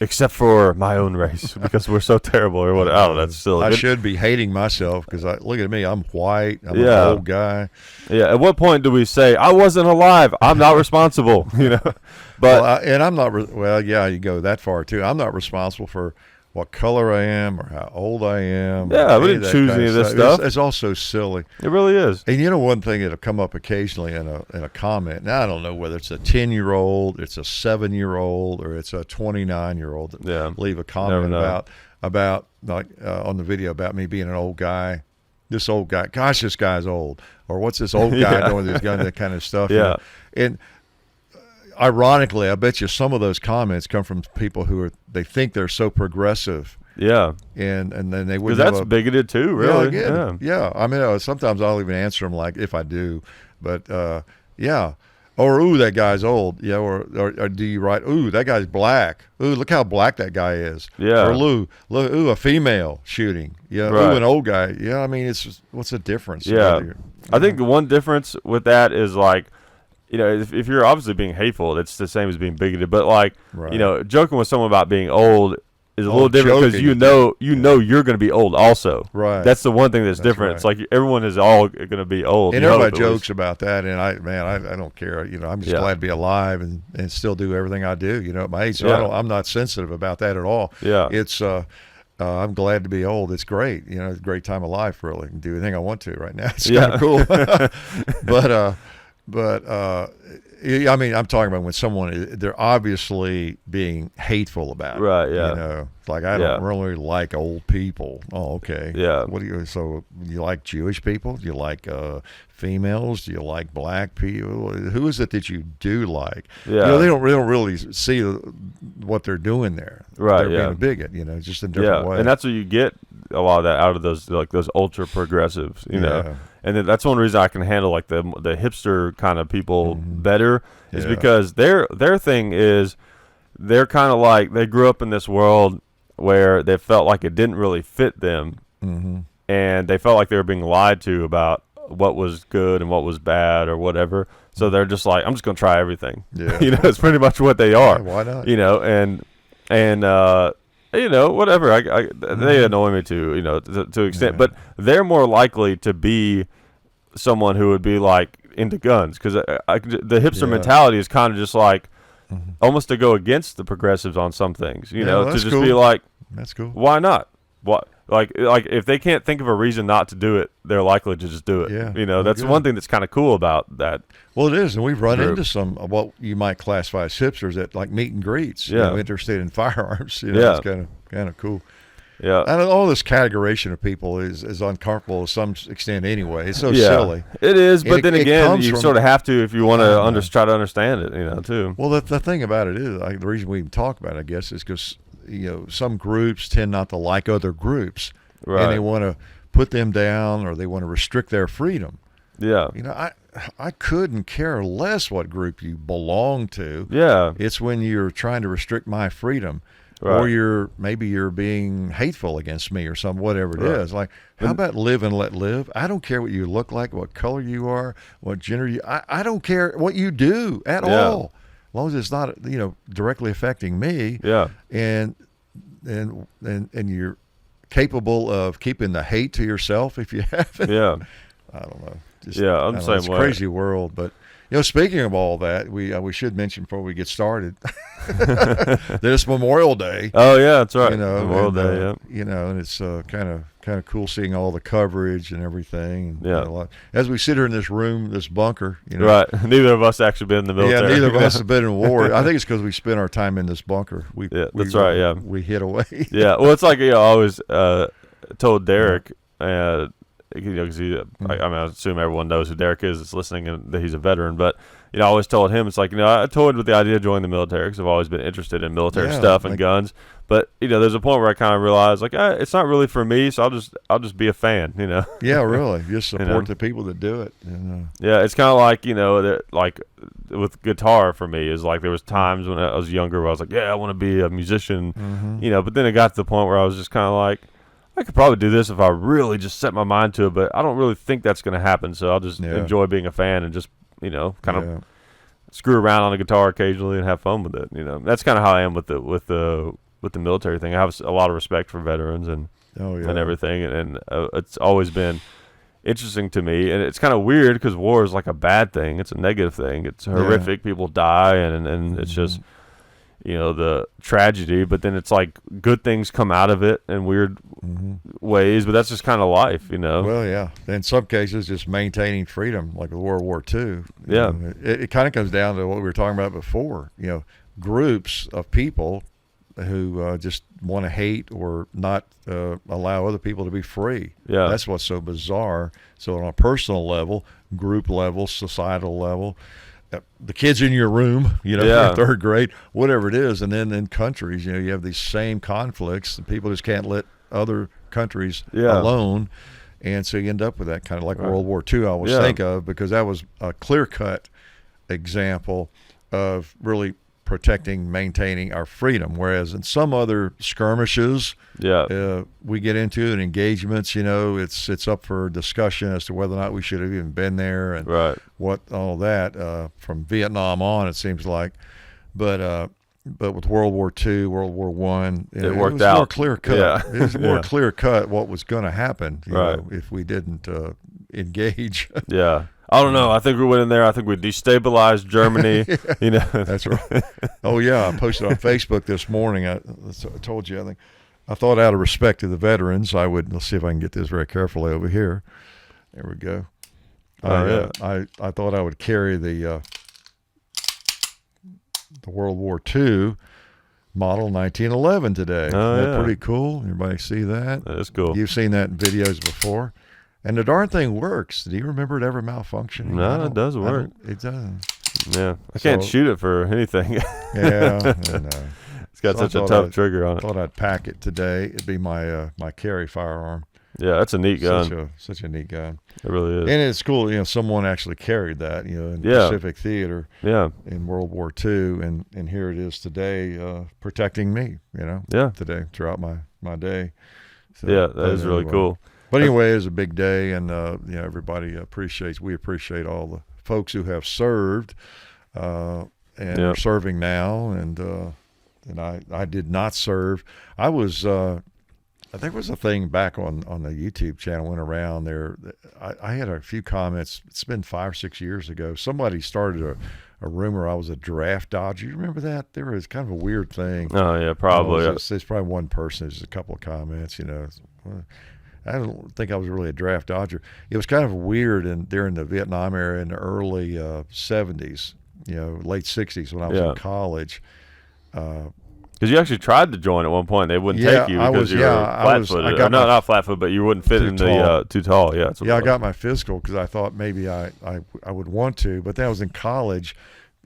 except for my own race because we're so terrible or what. I don't know. That's silly. I should be hating myself because look at me. I'm white. I'm an old guy. Yeah. At what point do we say I wasn't alive? I'm not responsible. You know. But and I'm not. Well, yeah, you go that far too. I'm not responsible for what color I am or how old I am. Yeah, we didn't choose any of this stuff. It's all so silly. It really is. And you know, one thing that'll come up occasionally in a comment. Now I don't know whether it's a 10-year-old, it's a 7-year-old, or it's a 29-year-old that leave a comment about like on the video about me being an old guy. This old guy, gosh, this guy's old. Or what's this old guy doing with his gun? That kind of stuff. Yeah. You know? And ironically, I bet you some of those comments come from people who they think they're so progressive. Yeah. And then they would. Because that's bigoted too, really. Yeah. I mean, sometimes I'll even answer them like, if I do, but yeah. Or, ooh, that guy's old. Yeah. Or do you write, ooh, that guy's black. Ooh, look how black that guy is. Yeah. Or, ooh, a female shooting. Yeah. Right. Ooh, an old guy. Yeah. I mean, it's just, what's the difference? Yeah. I think the one difference with that is like, you know, if you're obviously being hateful, it's the same as being bigoted. But like, you know, joking with someone about being old is a little different because you know you're going to be old also. Right. That's the one thing that's different. Right. It's like everyone is all going to be old. And everybody jokes about that, and I don't care. You know, I'm just glad to be alive and still do everything I do. You know, at my age, so I'm not sensitive about that at all. Yeah. It's I'm glad to be old. It's great. You know, it's a great time of life. Really, I can do anything I want to right now. It's kind of cool. But I mean, I'm talking about when someone, they're obviously being hateful about it. Right, yeah. You know, like, I don't really like old people. Oh, okay. Yeah. So you like Jewish people? Do you like females? Do you like black people? Who is it that you do like? Yeah. You know, they don't really see what they're doing there. Right, they're being a bigot, you know, just in different ways. And that's what you get a lot of that out of those, like those ultra progressives, you know. And then that's one reason I can handle like the hipster kind of people better is because their thing is they're kind of like they grew up in this world where they felt like it didn't really fit them, and they felt like they were being lied to about what was good and what was bad or whatever. So they're just like, I'm just gonna try everything. Yeah, you know, it's pretty much what they are. Yeah, why not? You know, and you know, whatever. They annoy me too, you know, to an extent. But they're more likely to be someone who would be like into guns because the hipster mentality is kind of just like almost to go against the progressives on some things, you know, to just be like, that's cool. Why not? What? Like if they can't think of a reason not to do it, they're likely to just do it. Yeah, you know, that's one thing that's kind of cool about that. Well, it is, and we've run into some of what you might classify as hipsters at like meet and greets. You know, interested in firearms. You know, it's kind of cool. Yeah, and all this categorization of people is uncomfortable to some extent anyway. It's so silly. It is, but then again, you sort of have to if you want to try to understand it, you know, too. Well, the thing about it is, the reason we even talk about it, I guess, is because, you know, some groups tend not to like other groups, and they want to put them down or they want to restrict their freedom. Yeah, you know, I couldn't care less what group you belong to. Yeah, it's when you're trying to restrict my freedom. Or maybe you're being hateful against me or whatever it is. Like, how about live and let live? I don't care what you look like, what color you are, what gender you. I don't care what you do at all, as long as it's not, you know, directly affecting me. Yeah, and you're capable of keeping the hate to yourself if you have it. Yeah. I don't know. I'm the same it's a way. Crazy world. But speaking of all that, we should mention before we get started that it's Memorial Day. Oh yeah, that's right. Memorial Day. And it's kind of cool seeing all the coverage and everything. Yeah. As we sit here in this room, this bunker. Right. Neither of us actually been in the military. Yeah, neither of us have been in war. I think it's because we spent our time in this bunker. That's right. Yeah. We hid away. Yeah. Well, it's like I always told Derek. Because I assume everyone knows who Derek is that's listening and that he's a veteran. But I always told him, it's like, I toyed with the idea of joining the military because I've always been interested in military stuff and guns. But there's a point where I kind of realized like it's not really for me, so I'll just be a fan. Yeah, really, just support the people that do it. Yeah, it's kind of like that, like with guitar for me is like there was times when I was younger where I was like, yeah, I want to be a musician, But then it got to the point where I was just kind of like, I could probably do this if I really just set my mind to it, but I don't really think that's going to happen. So I'll just enjoy being a fan and just, kind of screw around on the guitar occasionally and have fun with it. That's kind of how I am with the military thing. I have a lot of respect for veterans and everything, and it's always been interesting to me. And it's kind of weird because war is like a bad thing. It's a negative thing. It's horrific. People die, and it's just. The tragedy, but then it's like good things come out of it in weird ways, but that's just kind of life, Well, yeah. In some cases, just maintaining freedom, like with World War II. Yeah. It kind of comes down to what we were talking about before, groups of people who just want to hate or not allow other people to be free. Yeah. That's what's so bizarre. So on a personal level, group level, societal level, the kids in your room, third grade, whatever it is, and then in countries, you have these same conflicts, and people just can't let other countries alone, and so you end up with that kind of like World War II. I always think of because that was a clear-cut example of really protecting, maintaining our freedom. Whereas in some other skirmishes, we get into and engagements, it's up for discussion as to whether or not we should have even been there and what all that from Vietnam on, it seems like. But with World War II, World War I, it worked was out. More clear cut. Yeah. It was more clear cut what was going to happen, if we didn't engage. Yeah. I don't know. I think we went in there. I think we destabilized Germany. That's right. Oh yeah, I posted on Facebook this morning. I told you. I thought out of respect to the veterans, I would. Let's see if I can get this very carefully over here. There we go. I thought I would carry the World War II model 1911 today. Isn't that pretty cool? Everybody see that? That is cool. You've seen that in videos before. And the darn thing works. Do you remember it ever malfunctioning? No, it does work. It does. Yeah. I can't shoot it for anything. Yeah. It's got such a tough trigger on it. I thought I'd pack it today. It'd be my carry firearm. Yeah, that's a neat gun. Such a neat gun. It really is. And it's cool, someone actually carried that, in Pacific Theater in World War II. And here it is today protecting me, today, throughout my day. So, that is really cool. But anyway, it's a big day, and everybody we appreciate all the folks who have served and are serving now, and I did not serve. I was there was a thing back on the YouTube channel went around there. I had a few comments. It's been 5 or 6 years ago. Somebody started a rumor I was a draft dodger. You remember that? There was kind of a weird thing. Oh yeah, probably. It's probably one person. There's a couple of comments. I don't think I was really a draft dodger. It was kind of weird during the Vietnam era in the early 70s, late 60s when I was in college. Because you actually tried to join at one point. They wouldn't take you because you were flat-footed. Not flat-footed, but you wouldn't fit in the too tall. Yeah, I got my physical because I thought maybe I would want to. But then I was in college.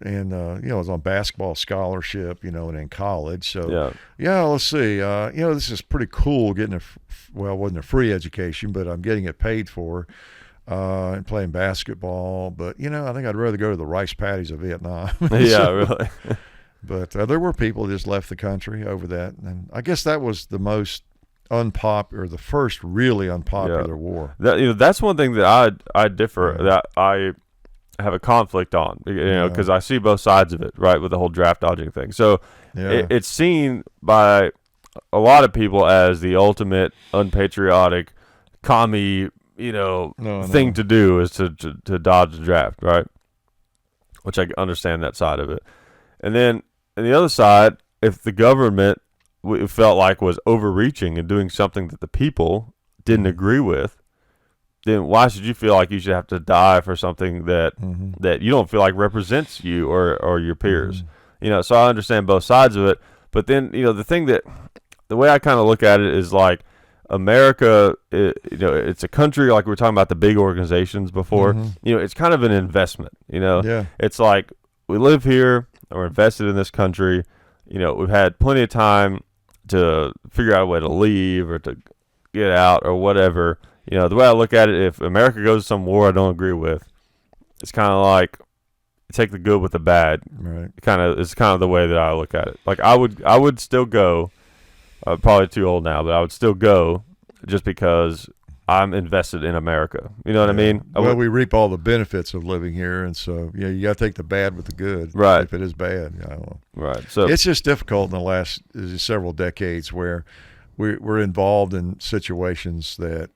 And, I was on basketball scholarship, and in college. So, let's see. This is pretty cool getting it wasn't a free education, but I'm getting it paid for and playing basketball. But, I think I'd rather go to the rice paddies of Vietnam. Yeah, really. But there were people who just left the country over that. And I guess that was the most unpopular, the first really unpopular war. That's one thing that I differ, that I have a conflict on, because I see both sides of it, right, with the whole draft dodging thing. So it's seen by a lot of people as the ultimate unpatriotic commie thing to do is to dodge the draft, right? Which I understand that side of it. And then on the other side, if the government felt like was overreaching and doing something that the people didn't agree with, then why should you feel like you should have to die for something that you don't feel like represents you or your peers? So I understand both sides of it. But then, the way I kind of look at it is like America, it's a country, like we were talking about the big organizations before, it's kind of an investment, It's like we live here, we're invested in this country, we've had plenty of time to figure out a way to leave or to get out or whatever. The way I look at it, if America goes to some war I don't agree with, it's kind of like take the good with the bad. Right. It's kind of the way that I look at it. Like I would still go. Probably too old now, but I would still go just because I'm invested in America. You know what I mean? Well, we reap all the benefits of living here, and so you got to take the bad with the good. Right. If it is bad, I don't know. Right. So it's just difficult in the last several decades where we're involved in situations that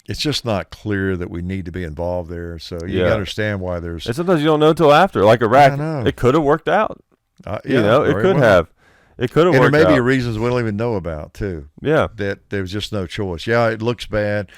it's just not clear that we need to be involved there. So you got to understand why there's. And sometimes you don't know until after. Like Iraq, it could have worked out. It could have. It could have worked out. And there may be reasons we don't even know about, too. Yeah. That there was just no choice. Yeah, it looks bad.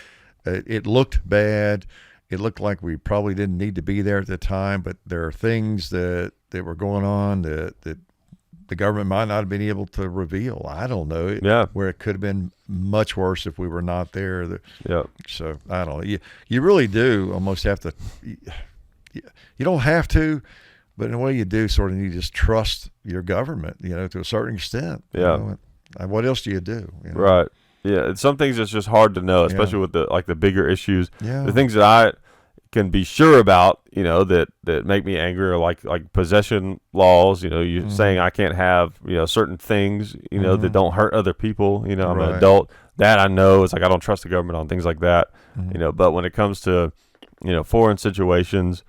It looked bad. It looked like we probably didn't need to be there at the time, but there are things that were going on that the government might not have been able to reveal. I don't know. Yeah. Where it could have been much worse if we were not there. Yeah. So, I don't know. You really do almost have to – you don't have to – but in a way, you do sort of need to just trust your government, to a certain extent. Yeah. What else do you do? Right. Yeah. Some things it's just hard to know, especially with the bigger issues. Yeah. The things that I can be sure about, that make me angry are like possession laws. You saying I can't have certain things that don't hurt other people. I'm an adult. That I know. It's like I don't trust the government on things like that. But when it comes to foreign situations.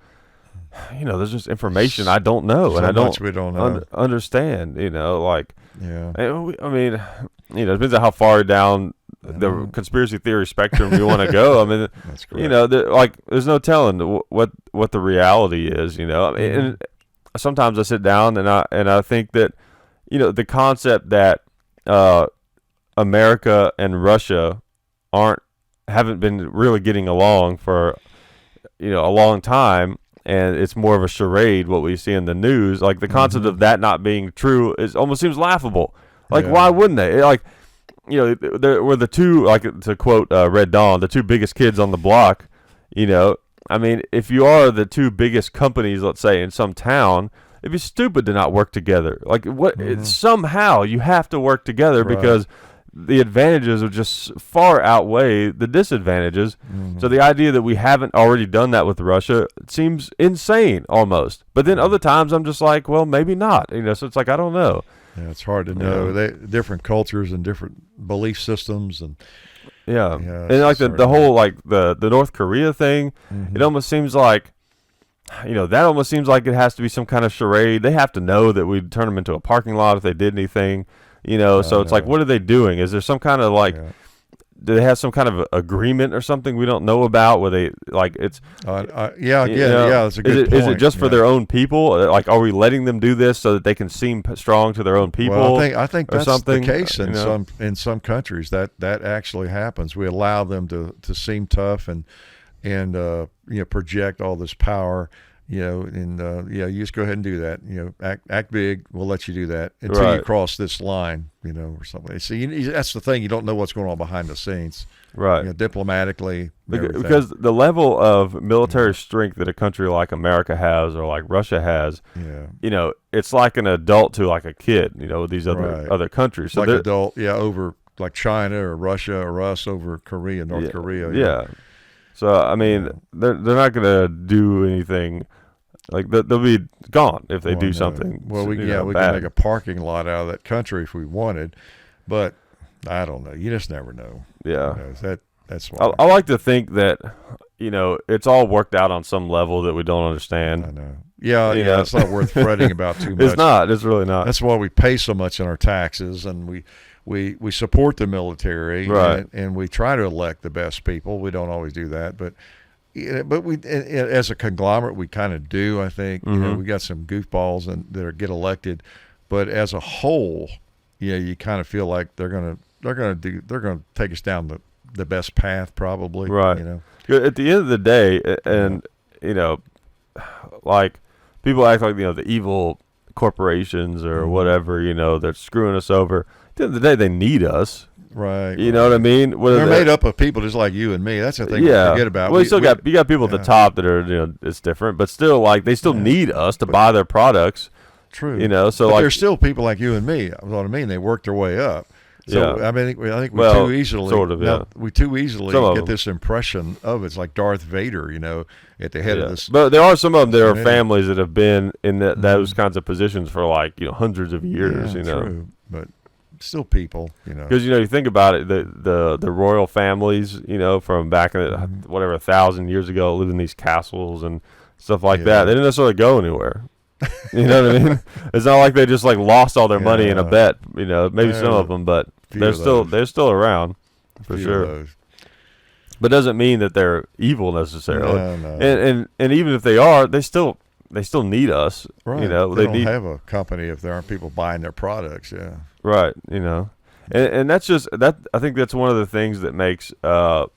There's just information I don't know, so and I don't we don't know. Understand. Yeah. I mean, it depends on how far down the conspiracy theory spectrum you want to go. I mean, that's correct. There's no telling what the reality is. And sometimes I sit down and I think that the concept that America and Russia haven't been really getting along for a long time. And it's more of a charade, what we see in the news. Like, the concept of that not being true almost seems laughable. Like, why wouldn't they? There were the two, like, to quote Red Dawn, the two biggest kids on the block. I mean, if you are the two biggest companies, let's say, in some town, it'd be stupid to not work together. Like, somehow you have to work together because the advantages would just far outweigh the disadvantages. So the idea that we haven't already done that with Russia seems insane almost. But then other times I'm just like, well, maybe not. So it's like, I don't know. Yeah, it's hard to know. Different cultures and different belief systems and and like the whole like the North Korea thing, it almost seems like that almost seems like it has to be some kind of charade. They have to know that we'd turn them into a parking lot if they did anything. So it's like, what are they doing? Is there some kind of do they have some kind of agreement or something we don't know about where they like it's that's a good point. Is it just for their own people? Like, are we letting them do this so that they can seem strong to their own people? Well, I think that's something? the case in some countries that actually happens. We allow them to seem tough and project all this power. You just go ahead and do that. Act big. We'll let you do that until you cross this line, or something. See, that's the thing. You don't know what's going on behind the scenes, right? Diplomatically, because the level of military strength that a country like America has or like Russia has, it's like an adult to like a kid, with these other countries. So like adult, over like China or Russia or us over Korea, North Korea. Yeah. So I mean, they're not going to do anything. Like they'll be gone if they do something. Well, we can make a parking lot out of that country if we wanted, but I don't know. You just never know. Yeah, that's why. I like to think that it's all worked out on some level that we don't understand. I know. Yeah, It's not worth fretting about too much. It's not. It's really not. That's why we pay so much in our taxes, and we we support the military, Right. and we try to elect the best people. We don't always do that, but we as a conglomerate we kind of do. I think we got some goofballs that get elected, but as a whole, you kind of feel like they're gonna take us down the best path probably. Right. At the end of the day, and like people act like the evil corporations or whatever, they're screwing us over. At the end of the day, they need us. Right. You know what I mean? They're made up of people just like you and me. That's the thing we forget about. Well, you got people at the top that are, it's different, but still, like, they still need us to buy their products. True. So but like, there's still people like you and me. That's what I mean. They work their way up. So I think we too easily we too easily get this impression of it's like Darth Vader, at the head of this. But there are some of them that are families that have been in those kinds of positions for like hundreds of years. True. But still people, because you think about it, the royal families, from back in whatever 1,000 years ago, lived in these castles and stuff like that. They didn't necessarily go anywhere. You know what I mean? It's not like they just like lost all their money in a bet. Maybe some of them, but they're still around for sure. But doesn't mean that they're evil necessarily. No. And even if they are, they still need us. Right. They don't have a company if there aren't people buying their products. Yeah. Right. And that's just that. I think that's one of the things that makes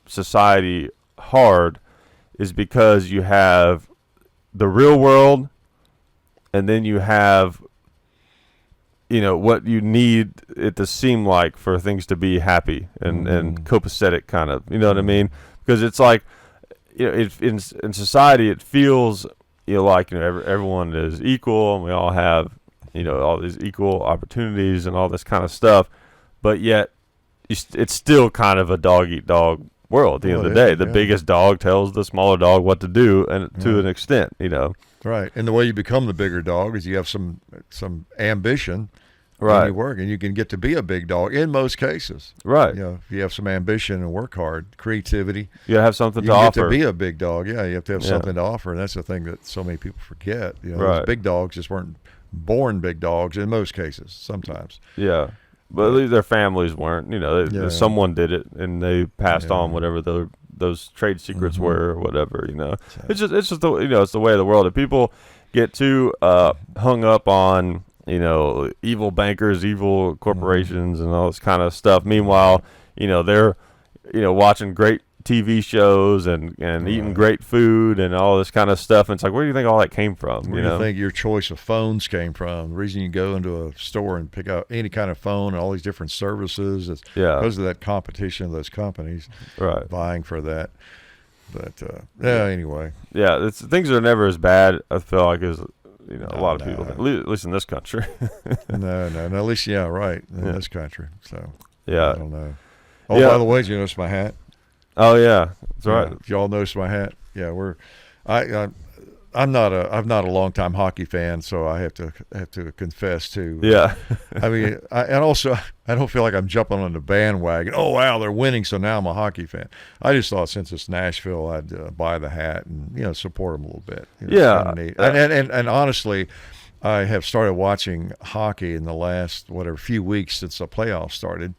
society hard, is because you have the real world, and then you have what you need it to seem like for things to be happy and copacetic kind of, what I mean? Because it's like, in society it feels like everyone is equal and we all have all these equal opportunities and all this kind of stuff, but yet it's still kind of a dog eat dog world at the end of the day. The biggest dog tells the smaller dog what to do, and to an extent, Right, and the way you become the bigger dog is you have some ambition, right? You work, and you can get to be a big dog in most cases, right? If you have some ambition and work hard, creativity, you have something to offer. offer. You get to be a big dog, you have to have something to offer, and that's the thing that so many people forget. Those big dogs just weren't born big dogs in most cases. Sometimes, but at least their families weren't. Someone did it, and they passed on whatever those trade secrets were, or whatever. It's just the it's the way of the world. If people get too hung up on evil bankers, evil corporations, and all this kind of stuff. Meanwhile, they're watching great TV shows and eating great food and all this kind of stuff. And it's like, where do you think all that came from? Where do you think your choice of phones came from? The reason you go into a store and pick out any kind of phone and all these different services is because of that competition of those companies vying for that. But anyway. Yeah, things are never as bad, I feel like, as a lot of people think, at least in this country. No, at least, right, in this country. So, I don't know. Oh, by the way, did you notice my hat? Oh yeah, that's right. If y'all notice my hat, I'm not a longtime hockey fan, so I have to confess too. Yeah, I mean, and also I don't feel like I'm jumping on the bandwagon. Oh wow, they're winning, so now I'm a hockey fan. I just thought since it's Nashville, I'd buy the hat and support them a little bit. And honestly, I have started watching hockey in the last few weeks since the playoffs started,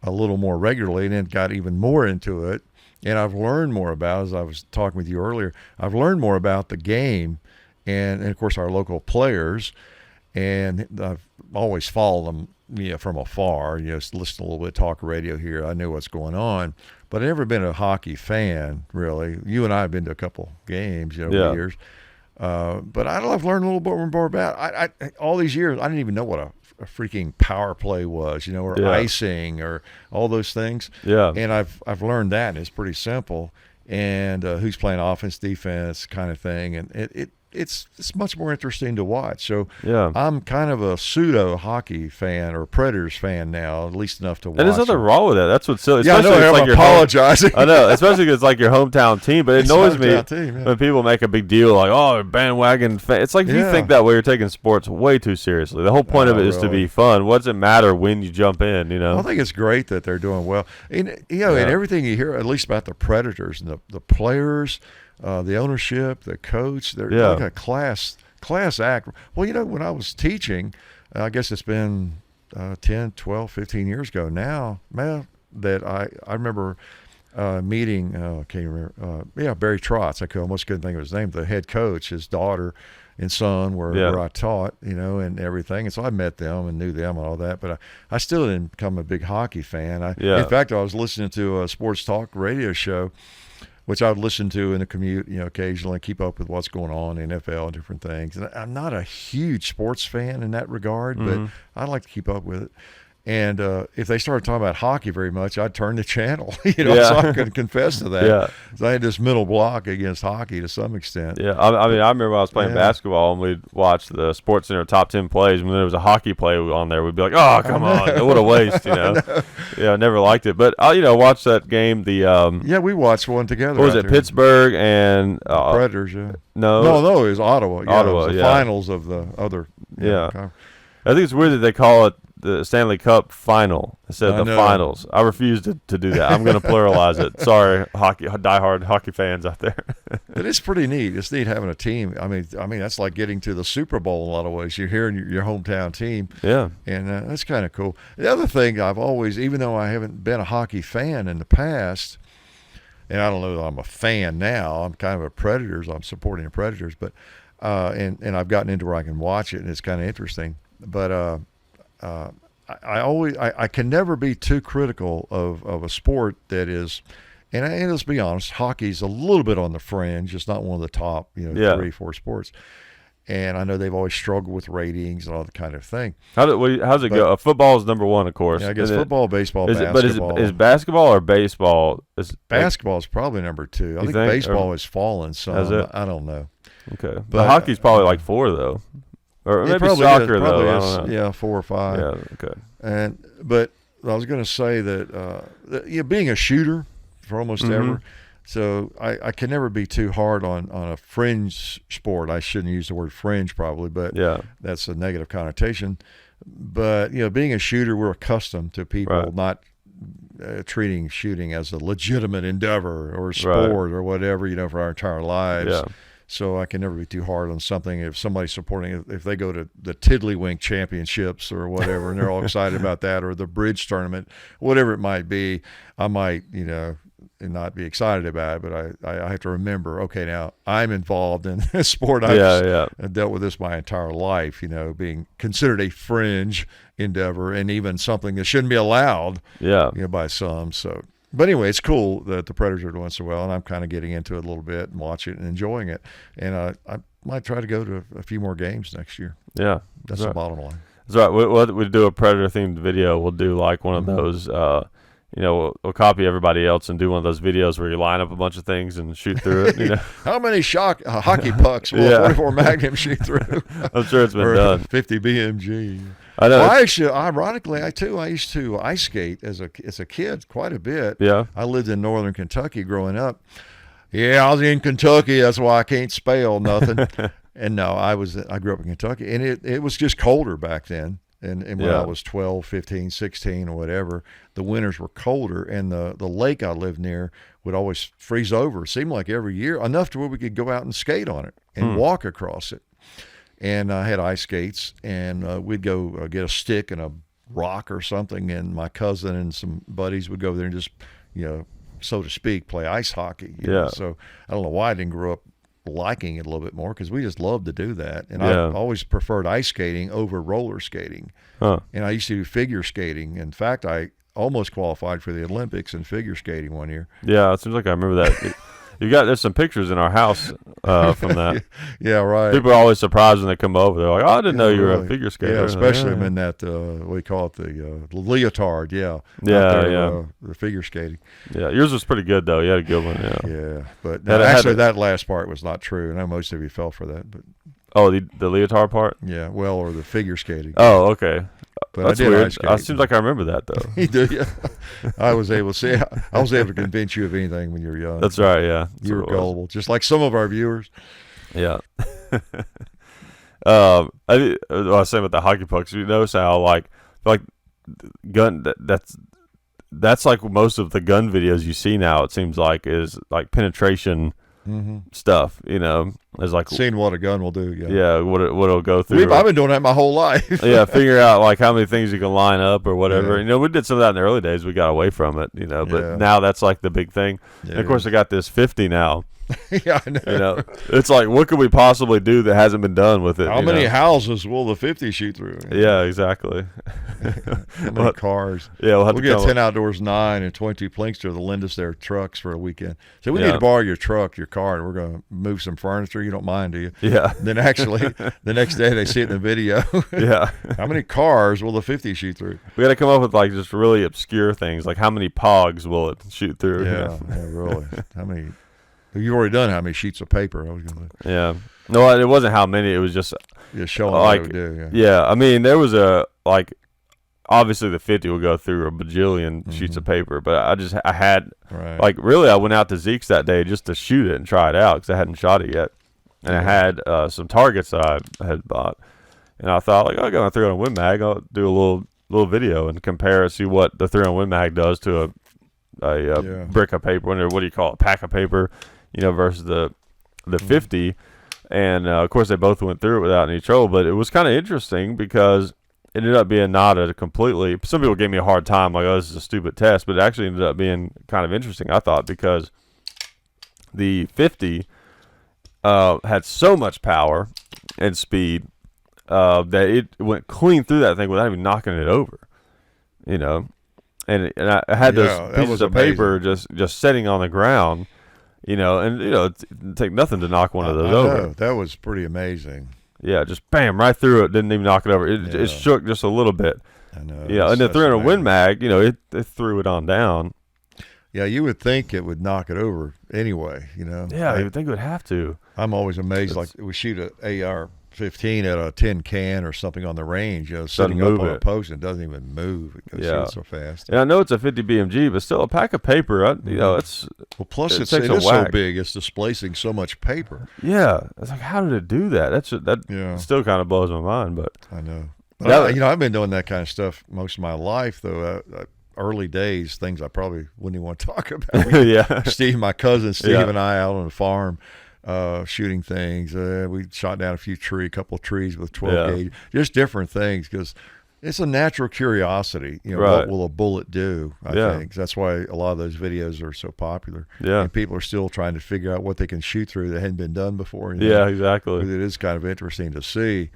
a little more regularly, and then got even more into it. And I've learned more about, as I was talking with you earlier, I've learned more about the game and of course, our local players. And I've always followed them from afar, listen to a little bit of talk radio here. I knew what's going on. But I've never been a hockey fan, really. You and I have been to a couple games over the years. But I've learned a little bit more about I all these years, I didn't even know what a freaking power play was, or icing or all those things. Yeah. And I've learned that, and it's pretty simple. And who's playing offense, defense kind of thing. And it's much more interesting to watch. So I'm kind of a pseudo hockey fan or Predators fan now, at least enough to watch. And there's nothing wrong with that. That's what's silly. Yeah, I know. I'm apologizing. I know, especially because it's like your hometown team. But it annoys me when people make a big deal like, "Oh, bandwagon fan." It's like if you think that way, you're taking sports way too seriously. The whole point of it is to be fun. What does it matter when you jump in? I think it's great that they're doing well. And and everything you hear, at least about the Predators and the players. The ownership, the coach, they're like a class act. Well, when I was teaching, I guess it's been 10, 12, 15 years ago. Now, man, that I remember meeting, I can't remember, Barry Trotz. I almost couldn't think of his name. The head coach, his daughter and son where I taught, and everything. And so I met them and knew them and all that. But I still didn't become a big hockey fan. In fact, I was listening to a sports talk radio show, which I would listen to in the commute, occasionally, keep up with what's going on in NFL and different things. And I'm not a huge sports fan in that regard, but I like to keep up with it. And if they started talking about hockey very much, I'd turn the channel, so I could confess to that. Yeah. So I had this mental block against hockey to some extent. Yeah, I remember when I was playing basketball and we'd watch the Sports Center top 10 plays. And when there was a hockey play on there, we'd be like, oh, come on. What a waste, Yeah, I never liked it. But I watch that game. We watched one together. What was it, Pittsburgh and Predators, yeah. No, it was Ottawa. Yeah, Ottawa, it was the finals of the other. I think it's weird that they call it the Stanley Cup final instead of the finals. I refuse to do that. I'm going to pluralize it. Sorry, diehard hockey fans out there. But it's pretty neat. It's neat having a team. I mean that's like getting to the Super Bowl in a lot of ways. You're hearing your hometown team. Yeah. And that's kind of cool. The other thing I've always, even though I haven't been a hockey fan in the past, and I don't know that I'm a fan now, I'm kind of a Predators. I'm supporting the Predators, but and I've gotten into where I can watch it, and it's kind of interesting. But I can never be too critical of a sport that is, and let's be honest, hockey's a little bit on the fringe. It's not one of the top, 3-4 sports. And I know they've always struggled with ratings and all that kind of thing. How's it go? Football is number one, of course. Yeah, I guess football, baseball, basketball. But is basketball or baseball? Basketball is probably number 2. I think baseball has fallen some. Has it? I don't know. Okay. But hockey's probably like 4, though. Or maybe probably soccer, is, though. I don't know. Yeah, 4 or 5. Yeah, okay. But I was going to say that being a shooter for almost ever, so I can never be too hard on a fringe sport. I shouldn't use the word fringe probably, but that's a negative connotation. But, being a shooter, we're accustomed to people not treating shooting as a legitimate endeavor or sport or whatever, for our entire lives. Yeah. So I can never be too hard on something. If somebody's supporting it, if they go to the Tiddlywink Championships or whatever, and they're all excited about that, or the bridge tournament, whatever it might be, I might, not be excited about it. But I have to remember, okay, now I'm involved in this sport. I've dealt with this my entire life, being considered a fringe endeavor and even something that shouldn't be allowed, by some. So. But anyway, it's cool that the Predators are doing so well, and I'm kind of getting into it a little bit and watching it and enjoying it. And I might try to go to a few more games next year. Yeah. That's the bottom line. That's right. We'll do a Predator-themed video. We'll do like one of those, we'll copy everybody else and do one of those videos where you line up a bunch of things and shoot through it. How many hockey pucks will a 44 Magnum shoot through? I'm sure it's been or done. 50 BMG. I know. Well, ironically, I used to ice skate as a kid quite a bit. Yeah. I lived in northern Kentucky growing up. Yeah, I was in Kentucky. That's why I can't spell nothing. And no, I grew up in Kentucky, and it was just colder back then. And when I was 12, 15, 16, or whatever, the winters were colder, and the lake I lived near would always freeze over. It seemed like every year, enough to where we could go out and skate on it and walk across it. And I had ice skates, and we'd go get a stick and a rock or something, and my cousin and some buddies would go over there and just, so to speak, play ice hockey. So I don't know why I didn't grow up liking it a little bit more, because we just loved to do that. And I always preferred ice skating over roller skating. And I used to do figure skating. In fact, I almost qualified for the Olympics in figure skating one year. Yeah, it seems like I remember that. There's some pictures in our house from that. Yeah, right. People are always surprised when they come over. They're like, "Oh, I didn't know you were a figure skater." Yeah, especially in that we call it the leotard. The figure skating. Yeah, yours was pretty good though. You had a good one. Yeah, but actually, that last part was not true. I know most of you fell for that, but the leotard part. Yeah, well, or the figure skating. Oh, okay. But that's weird. It seems like I remember that though. You do, yeah. I was able to convince you of anything when you were young. That's right. Yeah, you were gullible, just like some of our viewers. Yeah. I was saying about the hockey pucks. You notice how like gun that's like most of the gun videos you see now. It seems like is like penetration stuff. You know, as like seeing what a gun will do. Yeah, what it'll go through. I've been doing that my whole life. Yeah, figure out like how many things you can line up or whatever. Yeah. You know, we did some of that in the early days. We got away from it. You know, but now that's like the big thing. Yeah. And of course, I got this 50 now. Yeah, I know. You know, it's like, what could we possibly do that hasn't been done with it? How many houses will the 50 shoot through? Yeah, exactly. How many cars? Yeah, we'll get 10 Outdoors 9 and 22 Plinkster to lend us their trucks for a weekend. So we need to borrow your truck, your car, and we're going to move some furniture. You don't mind, do you? Yeah. Then actually, the next day they see it in the video. Yeah. How many cars will the 50 shoot through? We got to come up with like just really obscure things, like how many pogs will it shoot through? Yeah, really. How many? You've already done how many sheets of paper? I was going to. Yeah. No, it wasn't how many. It was just showing like, what it would do. Yeah. I mean, there was obviously the 50 will go through a bajillion sheets of paper, but I had like really I went out to Zeke's that day just to shoot it and try it out because I hadn't shot it yet, and I had some targets that I had bought, and I thought like, oh, I'm gonna throw it on Win Mag. I'll do a little video and compare see what the 3 on Win Mag does to a brick of paper, what do you call it, pack of paper, you know, versus the 50, and of course they both went through it without any trouble, but it was kind of interesting because it ended up being not a completely. Some people gave me a hard time, like, "Oh, this is a stupid test," but it actually ended up being kind of interesting, I thought, because the 50 had so much power and speed that it went clean through that thing without even knocking it over, you know. And I had those pieces of paper just sitting on the ground, you know, and you know, it'd take nothing to knock one of those over. That was pretty amazing. Yeah, just bam, right through it. Didn't even knock it over. It shook just a little bit. I know. You know, and the 300 Win Mag, you know, it threw it on down. Yeah, you would think it would knock it over anyway, you know. Yeah, you would think it would have to. I'm always amazed. Like we shoot an AR-15 at a tin can or something on the range, you know, sitting up on a post and it doesn't even move. It goes so fast. And I know it's a 50 BMG, but still a pack of paper. You know, it's plus it is so big, it's displacing so much paper. Yeah, it's like, how did it do that? That still kind of blows my mind. But I know. But you know, I've been doing that kind of stuff most of my life, though. Early days, things I probably wouldn't even want to talk about. Yeah, my cousin Steve and I out on the farm. Shooting things. We shot down a couple of trees with 12 gauge, just different things because it's a natural curiosity. You know, what will a bullet do? I think that's why a lot of those videos are so popular. Yeah, and people are still trying to figure out what they can shoot through that hadn't been done before. Yeah, exactly. It is kind of interesting to see.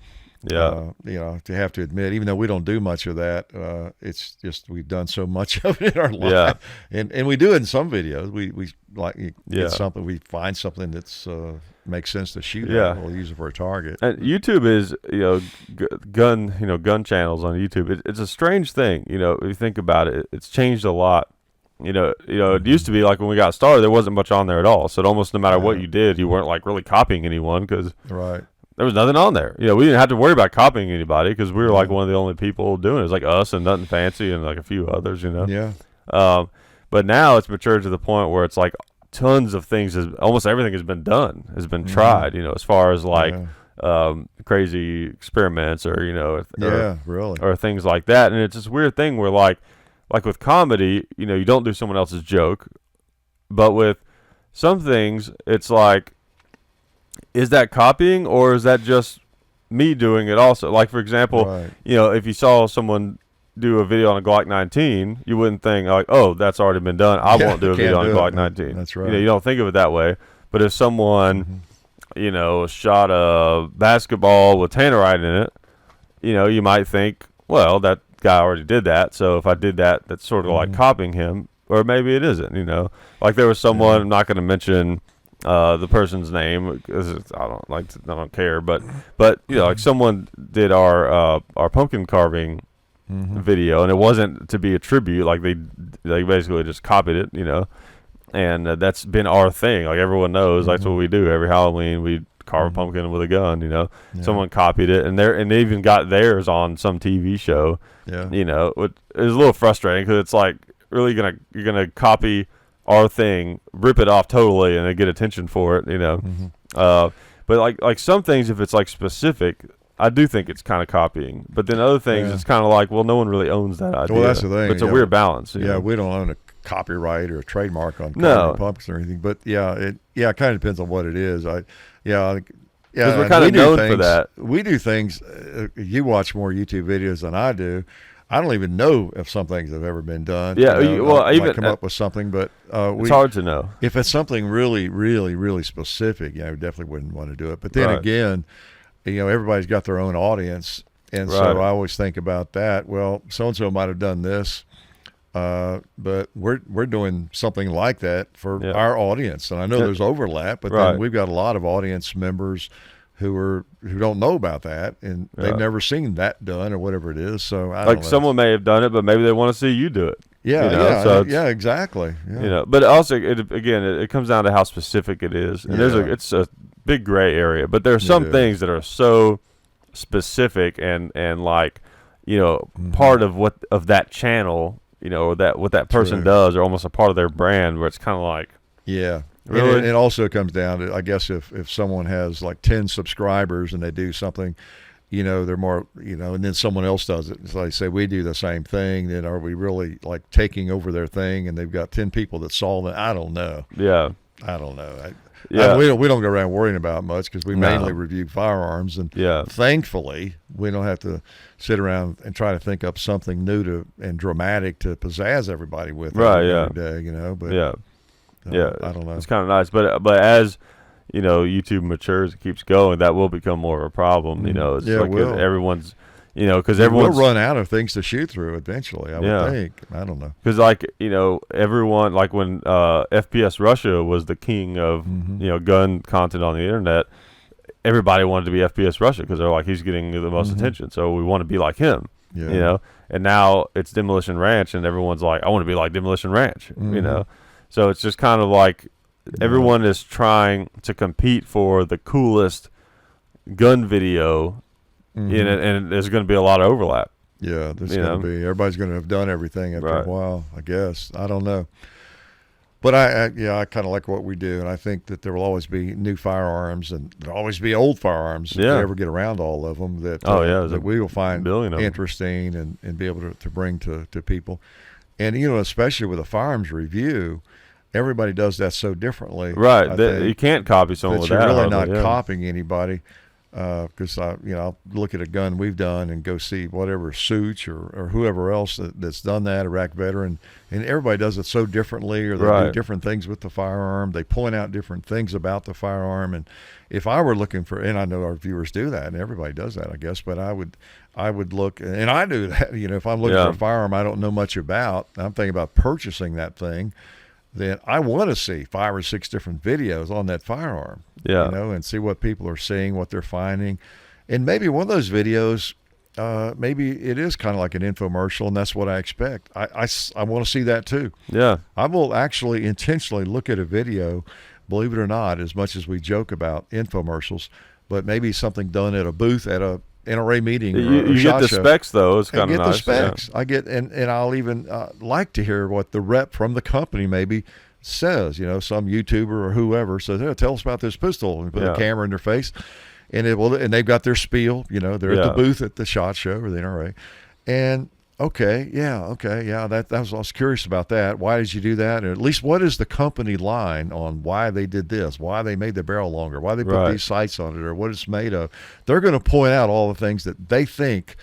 Yeah, you know, to have to admit, even though we don't do much of that, it's just we've done so much of it in our life, and we do it in some videos. We like get something, we find something that's makes sense to shoot. At, we'll use it for a target. And YouTube is, you know, gun channels on YouTube. It's a strange thing, you know. If you think about it, it's changed a lot. You know, it used to be like when we got started, there wasn't much on there at all. So it almost no matter what you did, you weren't like really copying anyone because there was nothing on there. You know, we didn't have to worry about copying anybody because we were like one of the only people doing it. It was like us and Nothing Fancy and like a few others, you know. Yeah. But now it's matured to the point where it's like tons of things, almost everything has been done, has been tried, you know, as far as like crazy experiments or, you know, or things like that. And it's this weird thing where like with comedy, you know, you don't do someone else's joke. But with some things, it's like, is that copying or is that just me doing it also? Like, for example, you know, if you saw someone do a video on a Glock 19, you wouldn't think like, oh, that's already been done. I won't do a video on a Glock 19. That's right. You know, you don't think of it that way. But if someone, you know, shot a basketball with tannerite in it, you know, you might think, well, that guy already did that. So if I did that, that's sort of like copying him. Or maybe it isn't, you know. Like there was someone, I'm not going to mention the person's name because I don't care, but you know, like someone did our pumpkin carving video, and it wasn't to be a tribute. Like they basically just copied it, you know, and that's been our thing. Like everyone knows, that's what we do every Halloween. We carve a pumpkin with a gun, you know. Someone copied it, and they even got theirs on some TV show. You know, it was a little frustrating because it's like really you're gonna copy our thing, rip it off totally, and they get attention for it, you know. But like some things, if it's like specific, I do think it's kind of copying. But then other things, it's kind of like, well, no one really owns that idea. Well, that's the thing. It's a weird balance. Yeah, we don't own a copyright or a trademark on No. carbon pumpkins or anything. But it kind of depends on what it is. Because we're kind of known for that. We do things. You watch more YouTube videos than I do. I don't even know if some things have ever been done. Yeah, I might come up with something, but it's hard to know. If it's something really, really, really specific, we definitely wouldn't want to do it. But then again, everybody's got their own audience, and so I always think about that. Well, so and so might have done this, but we're doing something like that for our audience, and I know there's overlap, but then we've got a lot of audience members who don't know about that, and they've never seen that done or whatever it is. So I don't know. Someone may have done it, but maybe they want to see you do it. Yeah, exactly. Yeah. But also it comes down to how specific it is, and it's a big gray area. But there are some things that are so specific and like part of that channel, or that what that person does, or almost a part of their brand, where it's kind of like Really? And it also comes down to, I guess, if someone has like 10 subscribers and they do something, they're more, and then someone else does it. So they say, we do the same thing. Then are we really like taking over their thing? And they've got 10 people that solve it. I don't know. Yeah. I don't know. We don't go around worrying about much because we mainly review firearms. And thankfully, we don't have to sit around and try to think up something new and dramatic to pizzazz everybody with every day, but I don't know. It's kind of nice, but as YouTube matures, it keeps going, that will become more of a problem. It's like everyone's, because everyone's will run out of things to shoot through eventually. I would think. I don't know. Because everyone, like when FPS Russia was the king of gun content on the internet, everybody wanted to be FPS Russia because they're like, he's getting the most attention, so we want to be like him. And now it's Demolition Ranch, and everyone's like, I want to be like Demolition Ranch. So it's just kind of like everyone is trying to compete for the coolest gun video, and there's going to be a lot of overlap. Yeah, there's going to be. Everybody's going to have done everything after a while, I guess. I don't know. But I kind of like what we do, and I think that there will always be new firearms, and there'll always be old firearms if we ever get around all of them that that we will find interesting and be able to bring to people. And, especially with a firearms review, everybody does that so differently. Right. You can't copy someone with that. You're really not copying anybody because, I'll look at a gun we've done and go see whatever Suits or whoever else that's done that, Iraq veteran, and everybody does it so differently, or they do different things with the firearm. They point out different things about the firearm. And if I were looking for, and I know our viewers do that, and everybody does that, I guess, but I would look, and I do that, if I'm looking for a firearm I don't know much about, I'm thinking about purchasing that thing, then I want to see 5 or 6 different videos on that firearm, and see what people are seeing, what they're finding. And maybe one of those videos, maybe it is kind of like an infomercial, and that's what I expect. I want to see that too. Yeah. I will actually intentionally look at a video, believe it or not, as much as we joke about infomercials, but maybe something done at a booth at a NRA meeting. You get the specs, though. It's kind of nice. I get the specs. I get, and I'll even like to hear what the rep from the company maybe says. Some YouTuber or whoever says, "Hey, tell us about this pistol," and put a camera in their face, and and they've got their spiel. They're at the booth at the SHOT Show or the NRA, and I was curious about that. Why did you do that? Or at least what is the company line on why they did this, why they made the barrel longer, why they put these sights on it, or what it's made of. They're going to point out all the things that they think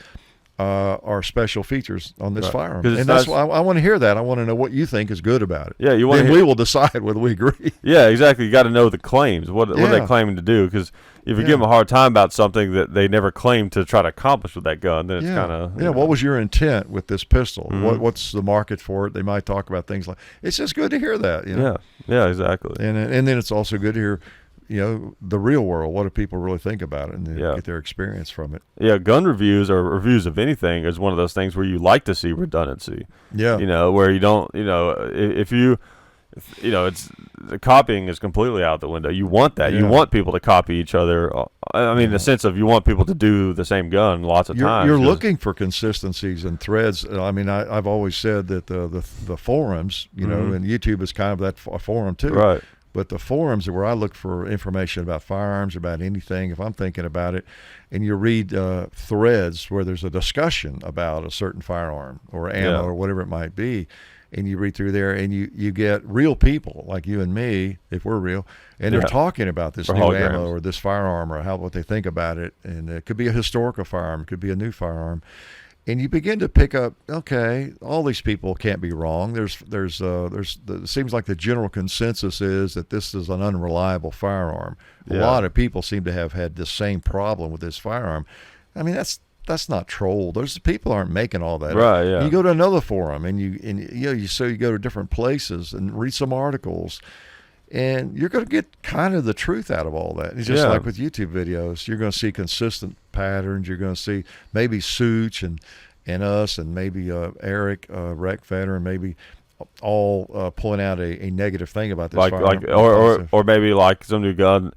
are special features on this firearm. And that's why I want to hear that. I want to know what you think is good about it. Yeah, then we will decide whether we agree. Yeah, exactly. You got to know the claims. What are they claiming to do? Because if you give them a hard time about something that they never claimed to try to accomplish with that gun, then it's kind of what was your intent with this pistol? What's the market for it? They might talk about things like, it's just good to hear that. Yeah, exactly. And then it's also good to hear the real world. What do people really think about it, and get their experience from it? Yeah, gun reviews or reviews of anything is one of those things where you like to see redundancy. Yeah, where you don't, if it's the copying is completely out the window. You want that. You want people to copy each other. I mean, in the sense of you want people to do the same gun lots of times. You're looking for consistencies and threads. I mean, I've always said that the forums, and YouTube is kind of that forum too. Right. But the forums are where I look for information about firearms, about anything, if I'm thinking about it, and you read threads where there's a discussion about a certain firearm or ammo or whatever it might be, and you read through there, and you get real people like you and me, if we're real, and they're talking about this new ammo or this firearm or what they think about it. And it could be a historical firearm, it could be a new firearm. And you begin to pick up, okay, all these people can't be wrong. It seems like the general consensus is that this is an unreliable firearm. A lot of people seem to have had the same problem with this firearm. I mean, that's not troll. Those people aren't making all that. Right. Yeah. You go to another forum and you go to different places and read some articles, and you're going to get kind of the truth out of all that. It's just like with YouTube videos, you're going to see consistent patterns. You're going to see maybe Such and us and maybe Eric, Rec Veteran, maybe all pulling out a negative thing about this firearm. Or maybe like some new gun,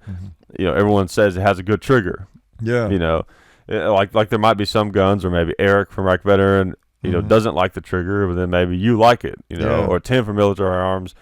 everyone says it has a good trigger. Yeah. Like there might be some guns, or maybe Eric from Rec Veteran, doesn't like the trigger, but then maybe you like it, or Tim from Military Arms,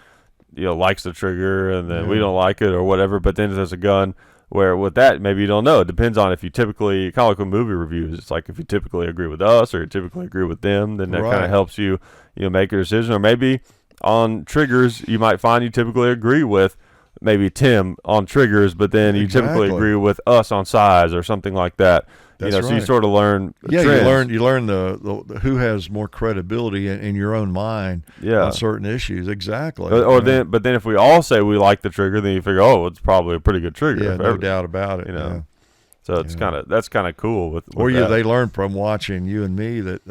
likes the trigger, and then we don't like it or whatever. But then there's a gun where with that, maybe you don't know. It depends on if you typically, kind of like with movie reviews, it's like if you typically agree with us or you typically agree with them, then that kind of helps you, make a decision. Or maybe on triggers, you might find you typically agree with maybe Tim on triggers, but then you typically agree with us on size or something like that. That's so you sort of learn. Trends. you learn the who has more credibility in your own mind on certain issues. Exactly. But then if we all say we like the trigger, then you figure, it's probably a pretty good trigger. Yeah, no doubt about it. So it's that's kind of cool with they learn from watching you and me that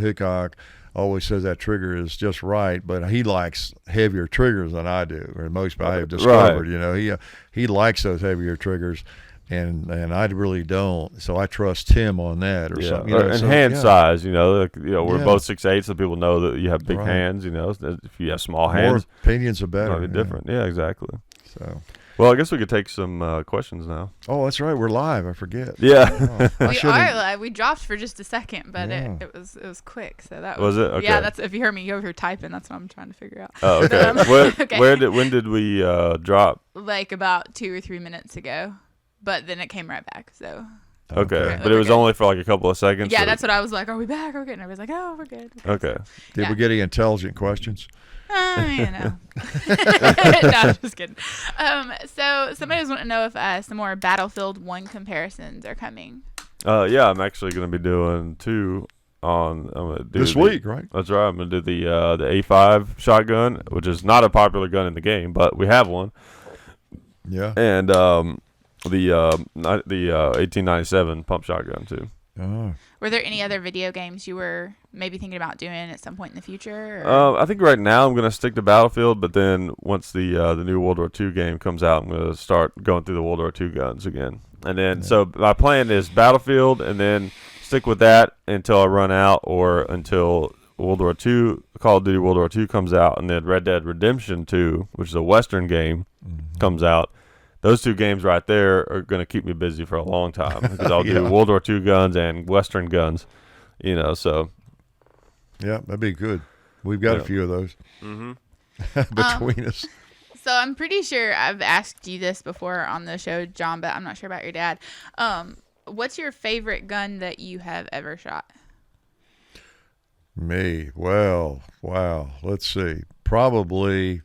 Hickok always says that trigger is just right, but he likes heavier triggers than I do, or most I have discovered. He likes those heavier triggers. And I really don't, so I trust him on that or something. Hand size, we're both 6'8", so people know that you have big hands. If you have small hands, more opinions are better. Might be different. Yeah, exactly. So, well, I guess we could take some questions now. Oh, that's right, we're live. I forget. Yeah, we are live. We dropped for just a second, but it was quick. So that was it. Okay. Yeah, that's if you heard me over here typing, that's what I'm trying to figure out. Oh, okay. Okay. When did we drop? Like about 2 or 3 minutes ago. But then it came right back, so. Okay, but it was only for like a couple of seconds? Yeah, that's what I was like, are we back? Okay, and everybody's like, oh, we're good. Okay. Did we get any intelligent questions? No, I'm just kidding. So somebody was wanting to know if some more Battlefield 1 comparisons are coming. Yeah, I'm actually going to be doing 2 I'm gonna do this week, right? That's right. I'm going to do the A5 shotgun, which is not a popular gun in the game, but we have one. Yeah. And the 1897 pump shotgun too. Oh. Were there any other video games you were maybe thinking about doing at some point in the future? I think right now I'm going to stick to Battlefield, but then once the new World War II game comes out, I'm going to start going through the World War II guns again. And then so my plan is Battlefield, and then stick with that until I run out, or until World War II, Call of Duty World War II comes out, and then Red Dead Redemption 2, which is a Western game, comes out. Those 2 games right there are going to keep me busy for a long time, because I'll do World War II guns and Western guns, so. Yeah, that'd be good. We've got a few of those between us. So I'm pretty sure I've asked you this before on the show, John, but I'm not sure about your dad. What's your favorite gun that you have ever shot? Me? Well, wow. Let's see. Probably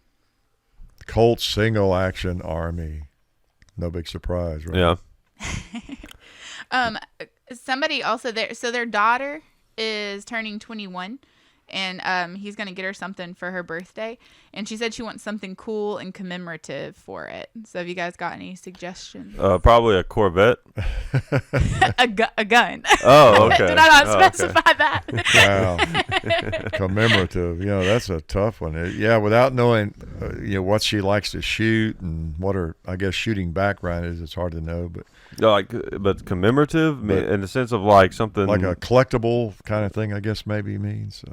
Colt Single Action Army. No big surprise, right? Yeah. Somebody also there. So their daughter is turning 21, and he's gonna get her something for her birthday, and she said she wants something cool and commemorative for it. So have you guys got any suggestions? Probably a Corvette. a gun. Oh, okay. Did I not specify that? Wow. Commemorative. That's a tough one. Without knowing, what she likes to shoot and what her, I guess, shooting background is, it's hard to know. But but commemorative in the sense of like something like a collectible kind of thing, I guess maybe means.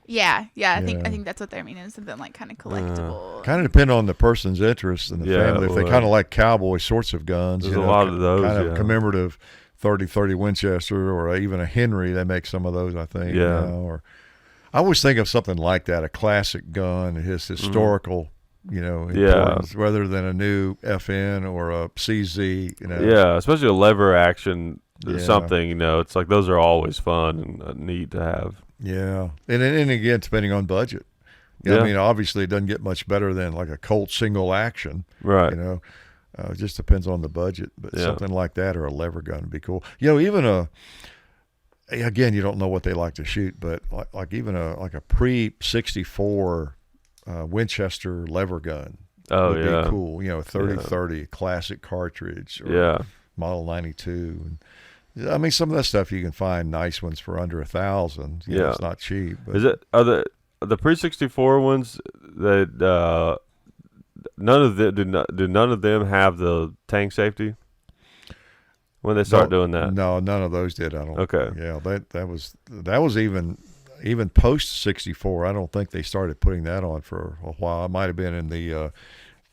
Yeah. I think that's what they're meaning. Something like kind of collectible. Kind of depend on the person's interest in the family. If they kind of like cowboy sorts of guns, there's a lot of those. Kind of commemorative 30-30 Winchester or even a Henry. They make some of those, I think. Yeah. Or I always think of something like that, a classic gun, his historical. Importance, rather than a new FN or a CZ. Yeah, especially a lever action something. It's like those are always fun and neat to have. Yeah, and again, depending on budget. I mean, obviously, it doesn't get much better than like a Colt single action. Right. It just depends on the budget, but something like that or a lever gun would be cool. Even again, you don't know what they like to shoot, but like even a pre-64 Winchester lever gun would be cool. 30-30 classic cartridge or Model 92. And, I mean, some of that stuff you can find nice ones for under $1,000. It's not cheap. But. Are the pre-64 ones that none of them do none of them have the tank safety when they start doing that? No, none of those did. I don't. Okay. Yeah, that was even post 64. I don't think they started putting that on for a while. It might have been in the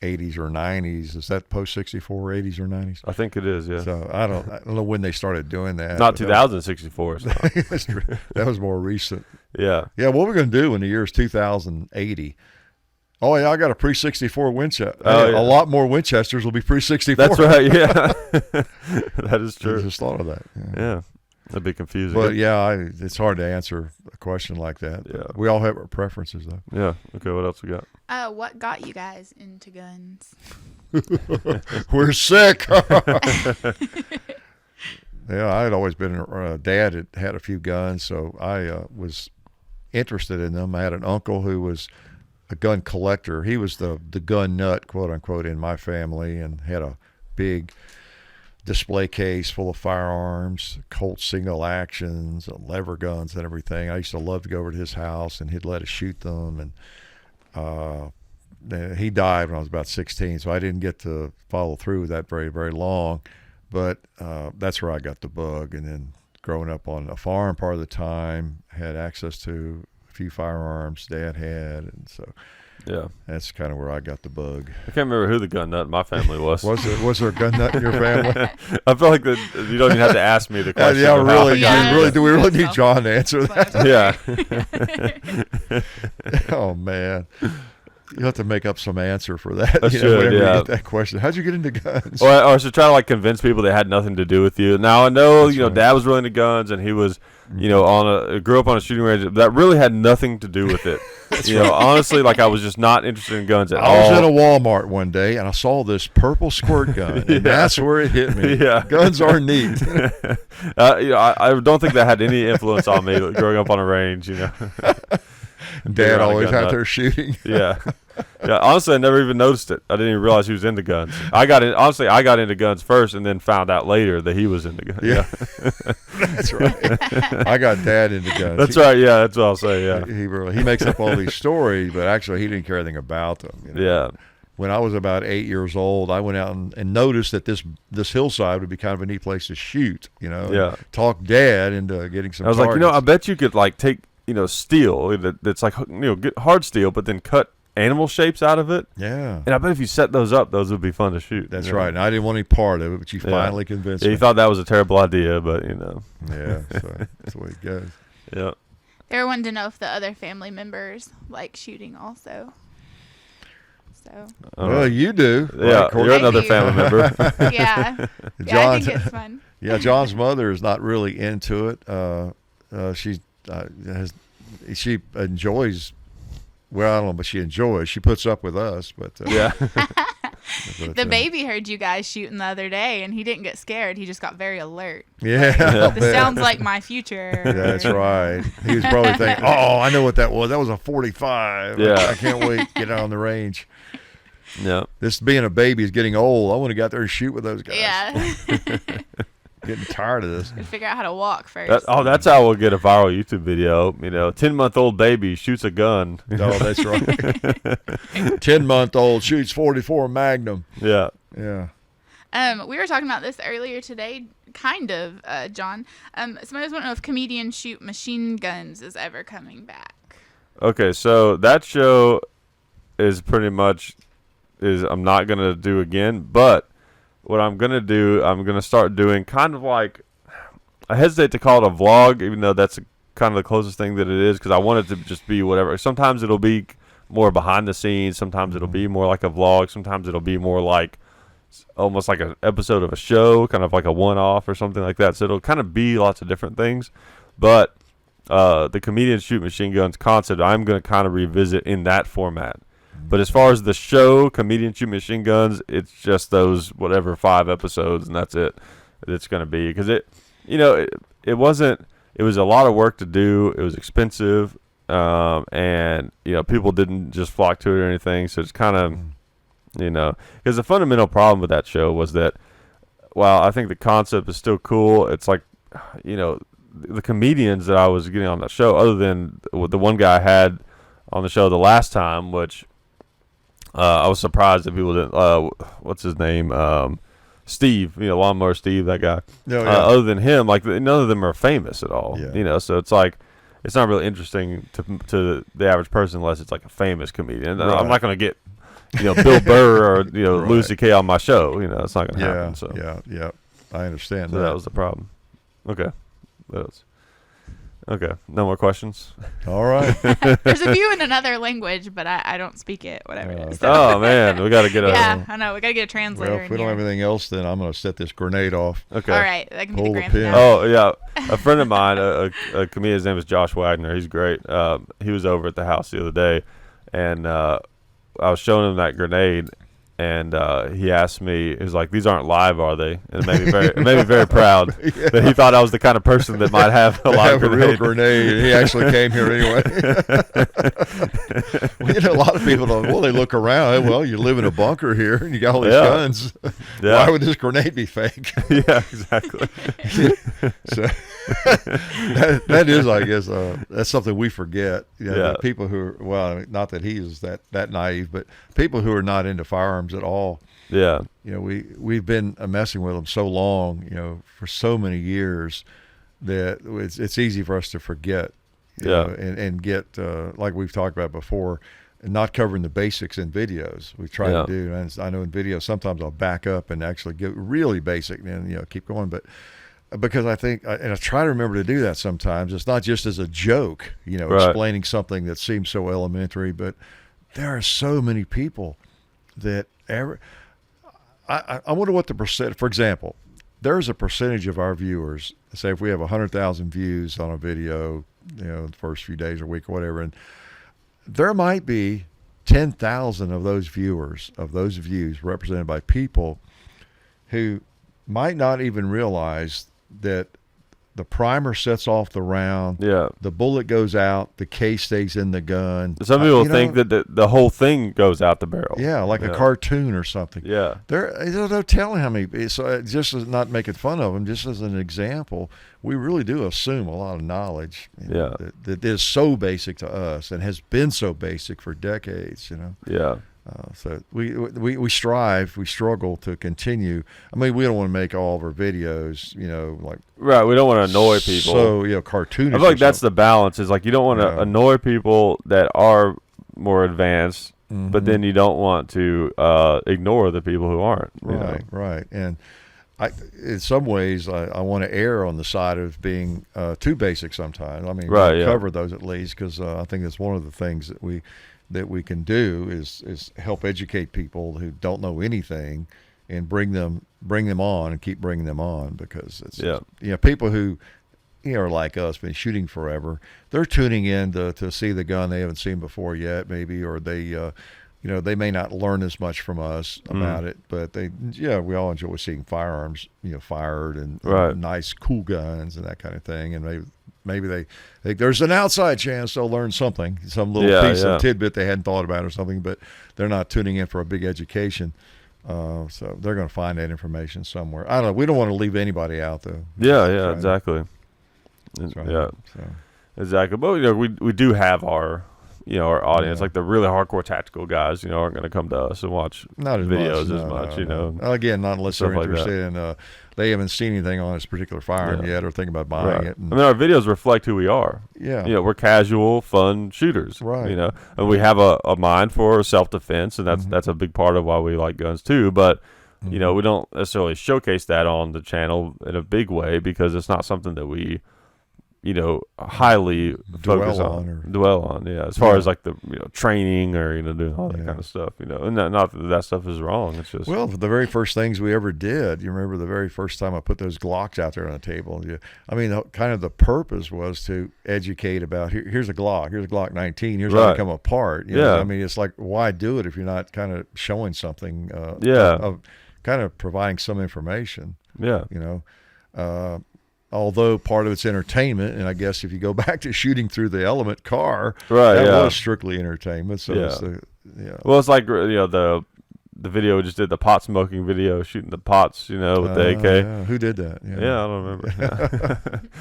80s or 90s. Is that post 64, 80s or 90s? I think it is. Yeah. So I don't know when they started doing that. Not 2064. So. That's true. That was more recent. Yeah. Yeah. What we're going to do in the year is 2080. Oh yeah, I got a pre-64 Winchester. A lot more Winchesters will be pre-64. That's right. Yeah, that is true. I just thought of that. Yeah, that'd be confusing. But it's hard to answer a question like that. Yeah, we all have our preferences though. Yeah. Okay. What else we got? What got you guys into guns? We're sick. Yeah, I had always been Dad had a few guns, so I was interested in them. I had an uncle who was a gun collector. He was the gun nut, quote unquote, in my family, and had a big display case full of firearms, Colt single actions, lever guns, and everything. I used to love to go over to his house, and he'd let us shoot them. And he died when I was about 16, so I didn't get to follow through with that very, very long. But that's where I got the bug. And then growing up on a farm part of the time, had access to few firearms Dad had, and so that's kind of where I got the bug. I can't remember who the gun nut in my family was. Was there a gun nut in your family? I feel like you don't even have to ask me the question. Really. Do we really need John to answer that? Yeah. Oh man. You have to make up some answer for that. Whenever you get that question. How'd you get into guns? Or to try to convince people they had nothing to do with you. Now I know, Dad was really into guns, and he was, grew up on a shooting range that really had nothing to do with it. Honestly, I was just not interested in guns at all. I was in a Walmart one day and I saw this purple squirt gun, and that's where it hit me. Yeah. Guns are neat. I don't think that had any influence on me growing up on a range. Dad always out there shooting. Yeah. Honestly, I never even noticed it. I didn't even realize he was into guns. I got into guns first, and then found out later that he was into guns. Yeah. That's right. I got Dad into guns. That's right. Yeah, that's what I'll say. Yeah. He makes up all these stories, but actually he didn't care anything about them. Yeah. When I was about 8 years old, I went out and noticed that this hillside would be kind of a neat place to shoot. Yeah. Talk Dad into getting some. I was targets. I bet you could take steel that's get hard steel, but then cut animal shapes out of it. Yeah. And I bet if you set those up, those would be fun to shoot. That's right. And I didn't want any part of it, but you finally convinced me. You thought that was a terrible idea, but Yeah, so that's the way it goes. Yeah. They wanted to know if the other family members like shooting also. So. Well, you do. Yeah, you're another family member. Yeah. I think it's fun. Yeah, John's mother is not really into it. She enjoys. Well, I don't know, but she enjoys. She puts up with us, but yeah. The baby heard you guys shooting the other day, and he didn't get scared. He just got very alert. Yeah, this sounds like my future. Yeah, that's right. He was probably thinking, "Oh, I know what that was. That was a 45. Yeah, I can't wait to get out on the range." Yeah, this being a baby is getting old. I want to get out there and shoot with those guys. Yeah. Getting tired of this. Figure out how to walk first. That's how we'll get a viral YouTube video. 10-month-old baby shoots a gun. Oh, that's right. 10-month-old shoots 44 Magnum. Yeah. Yeah. We were talking about this earlier today, kind of, John. Somebody was wondering if Comedians Shoot Machine Guns is ever coming back. Okay, so that show is pretty much I'm not gonna do again, but what I'm going to do, I'm going to start doing kind of I hesitate to call it a vlog, even though that's kind of the closest thing that it is, because I want it to just be whatever. Sometimes it'll be more behind the scenes. Sometimes it'll be more like a vlog. Sometimes it'll be more almost like an episode of a show, kind of like a one-off or something like that. So it'll kind of be lots of different things. But the comedians shoot machine guns concept, I'm going to kind of revisit in that format. But as far as the show, comedian shoot machine guns, it's just those 5 episodes, and that's it. It's going to be because it wasn't. It was a lot of work to do. It was expensive, and people didn't just flock to it or anything. So it's kind of, because the fundamental problem with that show was that, while I think the concept is still cool, it's like, the comedians that I was getting on that show, other than the one guy I had on the show the last time, which I was surprised that people didn't. What's his name? Steve, Lawnmower Steve, that guy. Oh, yeah. Other than him, like none of them are famous at all. Yeah. So it's like it's not really interesting to the average person unless it's like a famous comedian. Right. I'm not going to get Bill Burr or Right. Louis C.K. on my show. It's not going to happen. So yeah, I understand. So that was the problem. Okay. Okay. No more questions. All right. There's a few in another language, but I don't speak it. Whatever it is. Oh man, we got to get a. Yeah, I know. We got to get a translator. Well, if we don't have anything else, then I'm going to set this grenade off. Okay. All right, that can be Pull the the grand pin. finale. Oh yeah, a friend of mine, a comedian, his name is Josh Wagner. He's great. He was over at the house the other day, and I was showing him that grenade, and he asked me, he was like, "These aren't live, are they?" And it made me very proud that he thought I was the kind of person that might have a live have grenade. a real grenade. And he actually came here anyway. Well, a lot of people don't. Well, they look around. Well, you live in a bunker here, and you got all these guns. Yeah. Why would this grenade be fake? Yeah, exactly. So that is, I guess, that's something we forget. The people who are, well, not that he is that naive, but people who are not into firearms at all. Yeah. We've been messing with them so long, for so many years, that it's easy for us to forget. And get like we've talked about before, not covering the basics in videos. We try to do, and I know in videos sometimes I'll back up and actually get really basic and keep going, but. Because I think, and I try to remember to do that sometimes. It's not just as a joke, Right. explaining something that seems so elementary, but there are so many people that I wonder what the percent, for example, there's a percentage of our viewers, say if we have 100,000 views on a video, the first few days or week or whatever, and there might be 10,000 of those views represented by people who might not even realize that the primer sets off the round. Yeah. The bullet goes out. The case stays in the gun. Some people think that the whole thing goes out the barrel. Yeah, like a cartoon or something. Yeah. They're telling how many. So just as not making fun of them, just as an example, we really do assume a lot of knowledge. That is so basic to us and has been so basic for decades. Yeah. So we struggle to continue. I mean, we don't want to make all of our videos, like right. We don't want to annoy people. So cartoonish. I feel like that's the balance. Is like you don't want to annoy people that are more advanced, but then you don't want to ignore the people who aren't. Right. And in some ways, I want to err on the side of being too basic sometimes. I mean, cover those at least, because I think that's one of the things that we can do is help educate people who don't know anything and bring them on and keep bringing them on, because it's people who are like us, been shooting forever. They're tuning in to see the gun they haven't seen before yet, maybe, or they they may not learn as much from us about it, but we all enjoy seeing firearms fired and nice cool guns and that kind of thing, and maybe they think there's an outside chance they'll learn something, some little piece of tidbit they hadn't thought about or something, but they're not tuning in for a big education. So they're going to find that information somewhere. I don't know. We don't want to leave anybody out, though. Yeah, exactly. That's right. Yeah, exactly. But we do have our our audience, like the really hardcore tactical guys, aren't going to come to us and watch videos as much. Again, not unless they're interested in. They haven't seen anything on this particular firearm yet, or thinking about buying it. And, I mean, our videos reflect who we are. Yeah. We're casual, fun shooters. Right. And we have a mind for self-defense, and that's a big part of why we like guns too. But we don't necessarily showcase that on the channel in a big way, because it's not something that we highly focus dwell on. Yeah, as far as like the training or doing all that kind of stuff. And not that stuff is wrong. It's just the very first things we ever did. You remember the very first time I put those Glocks out there on the table. I mean, kind of the purpose was to educate about here's a Glock 19. Here's how they come apart. I mean, it's like, why do it if you're not kind of showing something? Of kind of providing some information. Although part of it's entertainment, and I guess if you go back to shooting through the Element car, that was strictly entertainment. So well, it's like the video we just did, the pot smoking video, shooting the pots, with the AK. Yeah. Who did that? I don't remember.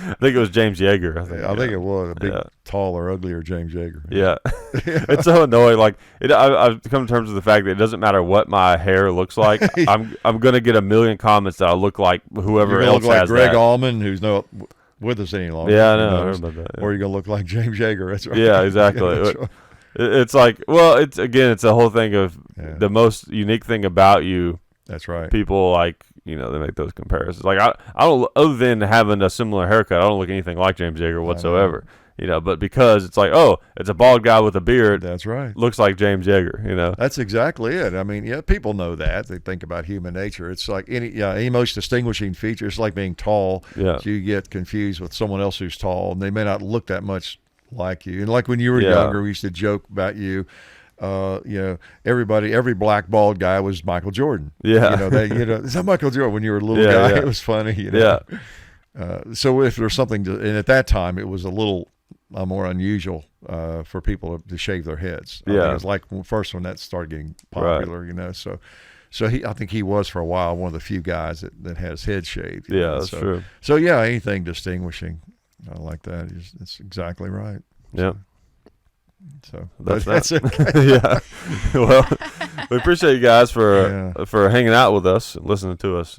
I think it was James Yeager. I think it was a big, taller, uglier James Yeager. Yeah. It's so annoying. Like I've come to terms with the fact that it doesn't matter what my hair looks like. I'm gonna get a million comments that I look like whoever else look like has Greg that. Allman, who's not with us any longer. Yeah, I know. I heard about that. Or you're gonna look like James Yeager. That's right. Yeah, exactly. That's right. It's like, it's a whole thing of the most unique thing about you. That's right. People they make those comparisons. Like I don't, other than having a similar haircut, I don't look anything like James Yeager whatsoever. But because it's like, it's a bald guy with a beard. That's right. Looks like James Yeager. That's exactly it. I mean, people know that. They think about human nature. It's like any most distinguishing feature. It's like being tall. Yeah. So you get confused with someone else who's tall, and they may not look that much like you. And like when you were younger, we used to joke about you. Every black bald guy was Michael Jordan. Yeah. Is that Michael Jordan? When you were a little guy, it was funny. Yeah. So if there's something and at that time it was a little more unusual for people to shave their heads. It was like first when that started getting popular. So I think he was for a while one of the few guys that had his head shaved. That's true. So anything distinguishing like that it's exactly right. So that's it. Yeah. Well, we appreciate you guys for hanging out with us and listening to us,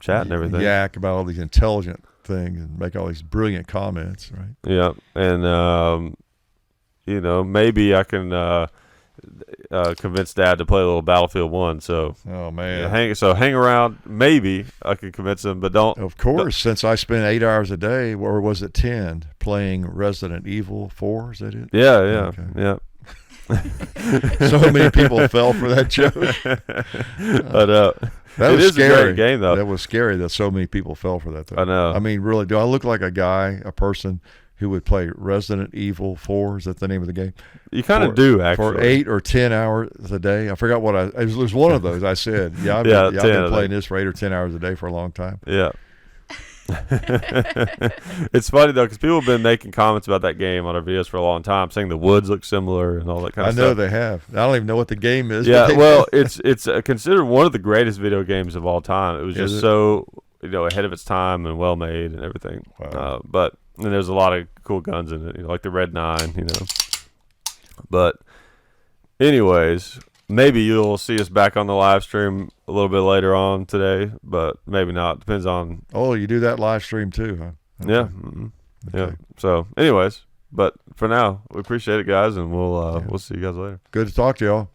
chat and everything. Yak about all these intelligent things and make all these brilliant comments, right? Yeah, and maybe I can convince Dad to play a little Battlefield 1. So, hang around. Maybe I can convince him, but don't. Of course, since I spend 8 hours a day, or was it 10, playing Resident Evil 4? Is that it? Yeah. So many people fell for that joke. But that was scary. A great game, though. That was scary that so many people fell for that. Though. I know. I mean, really, do I look like a person who would play Resident Evil 4? Is that the name of the game? You kind of do, actually. For 8 or 10 hours a day. I forgot what it was one of those. I said, I've been playing this for 8 or 10 hours a day for a long time. Yeah. It's funny, though, because people have been making comments about that game on our videos for a long time, saying the woods look similar and all that kind of stuff. I know they have. I don't even know what the game is. Yeah, well, it's considered one of the greatest video games of all time. It was just so ahead of its time and well made and everything. Wow. But and there's a lot of cool guns in it, like the Red 9, But anyways, maybe you'll see us back on the live stream a little bit later on today, but maybe not. Depends on. Oh, you do that live stream too, huh? Okay. Yeah. Mm-hmm. Okay. Yeah. So anyways, but for now, we appreciate it, guys, and we'll see you guys later. Good to talk to y'all.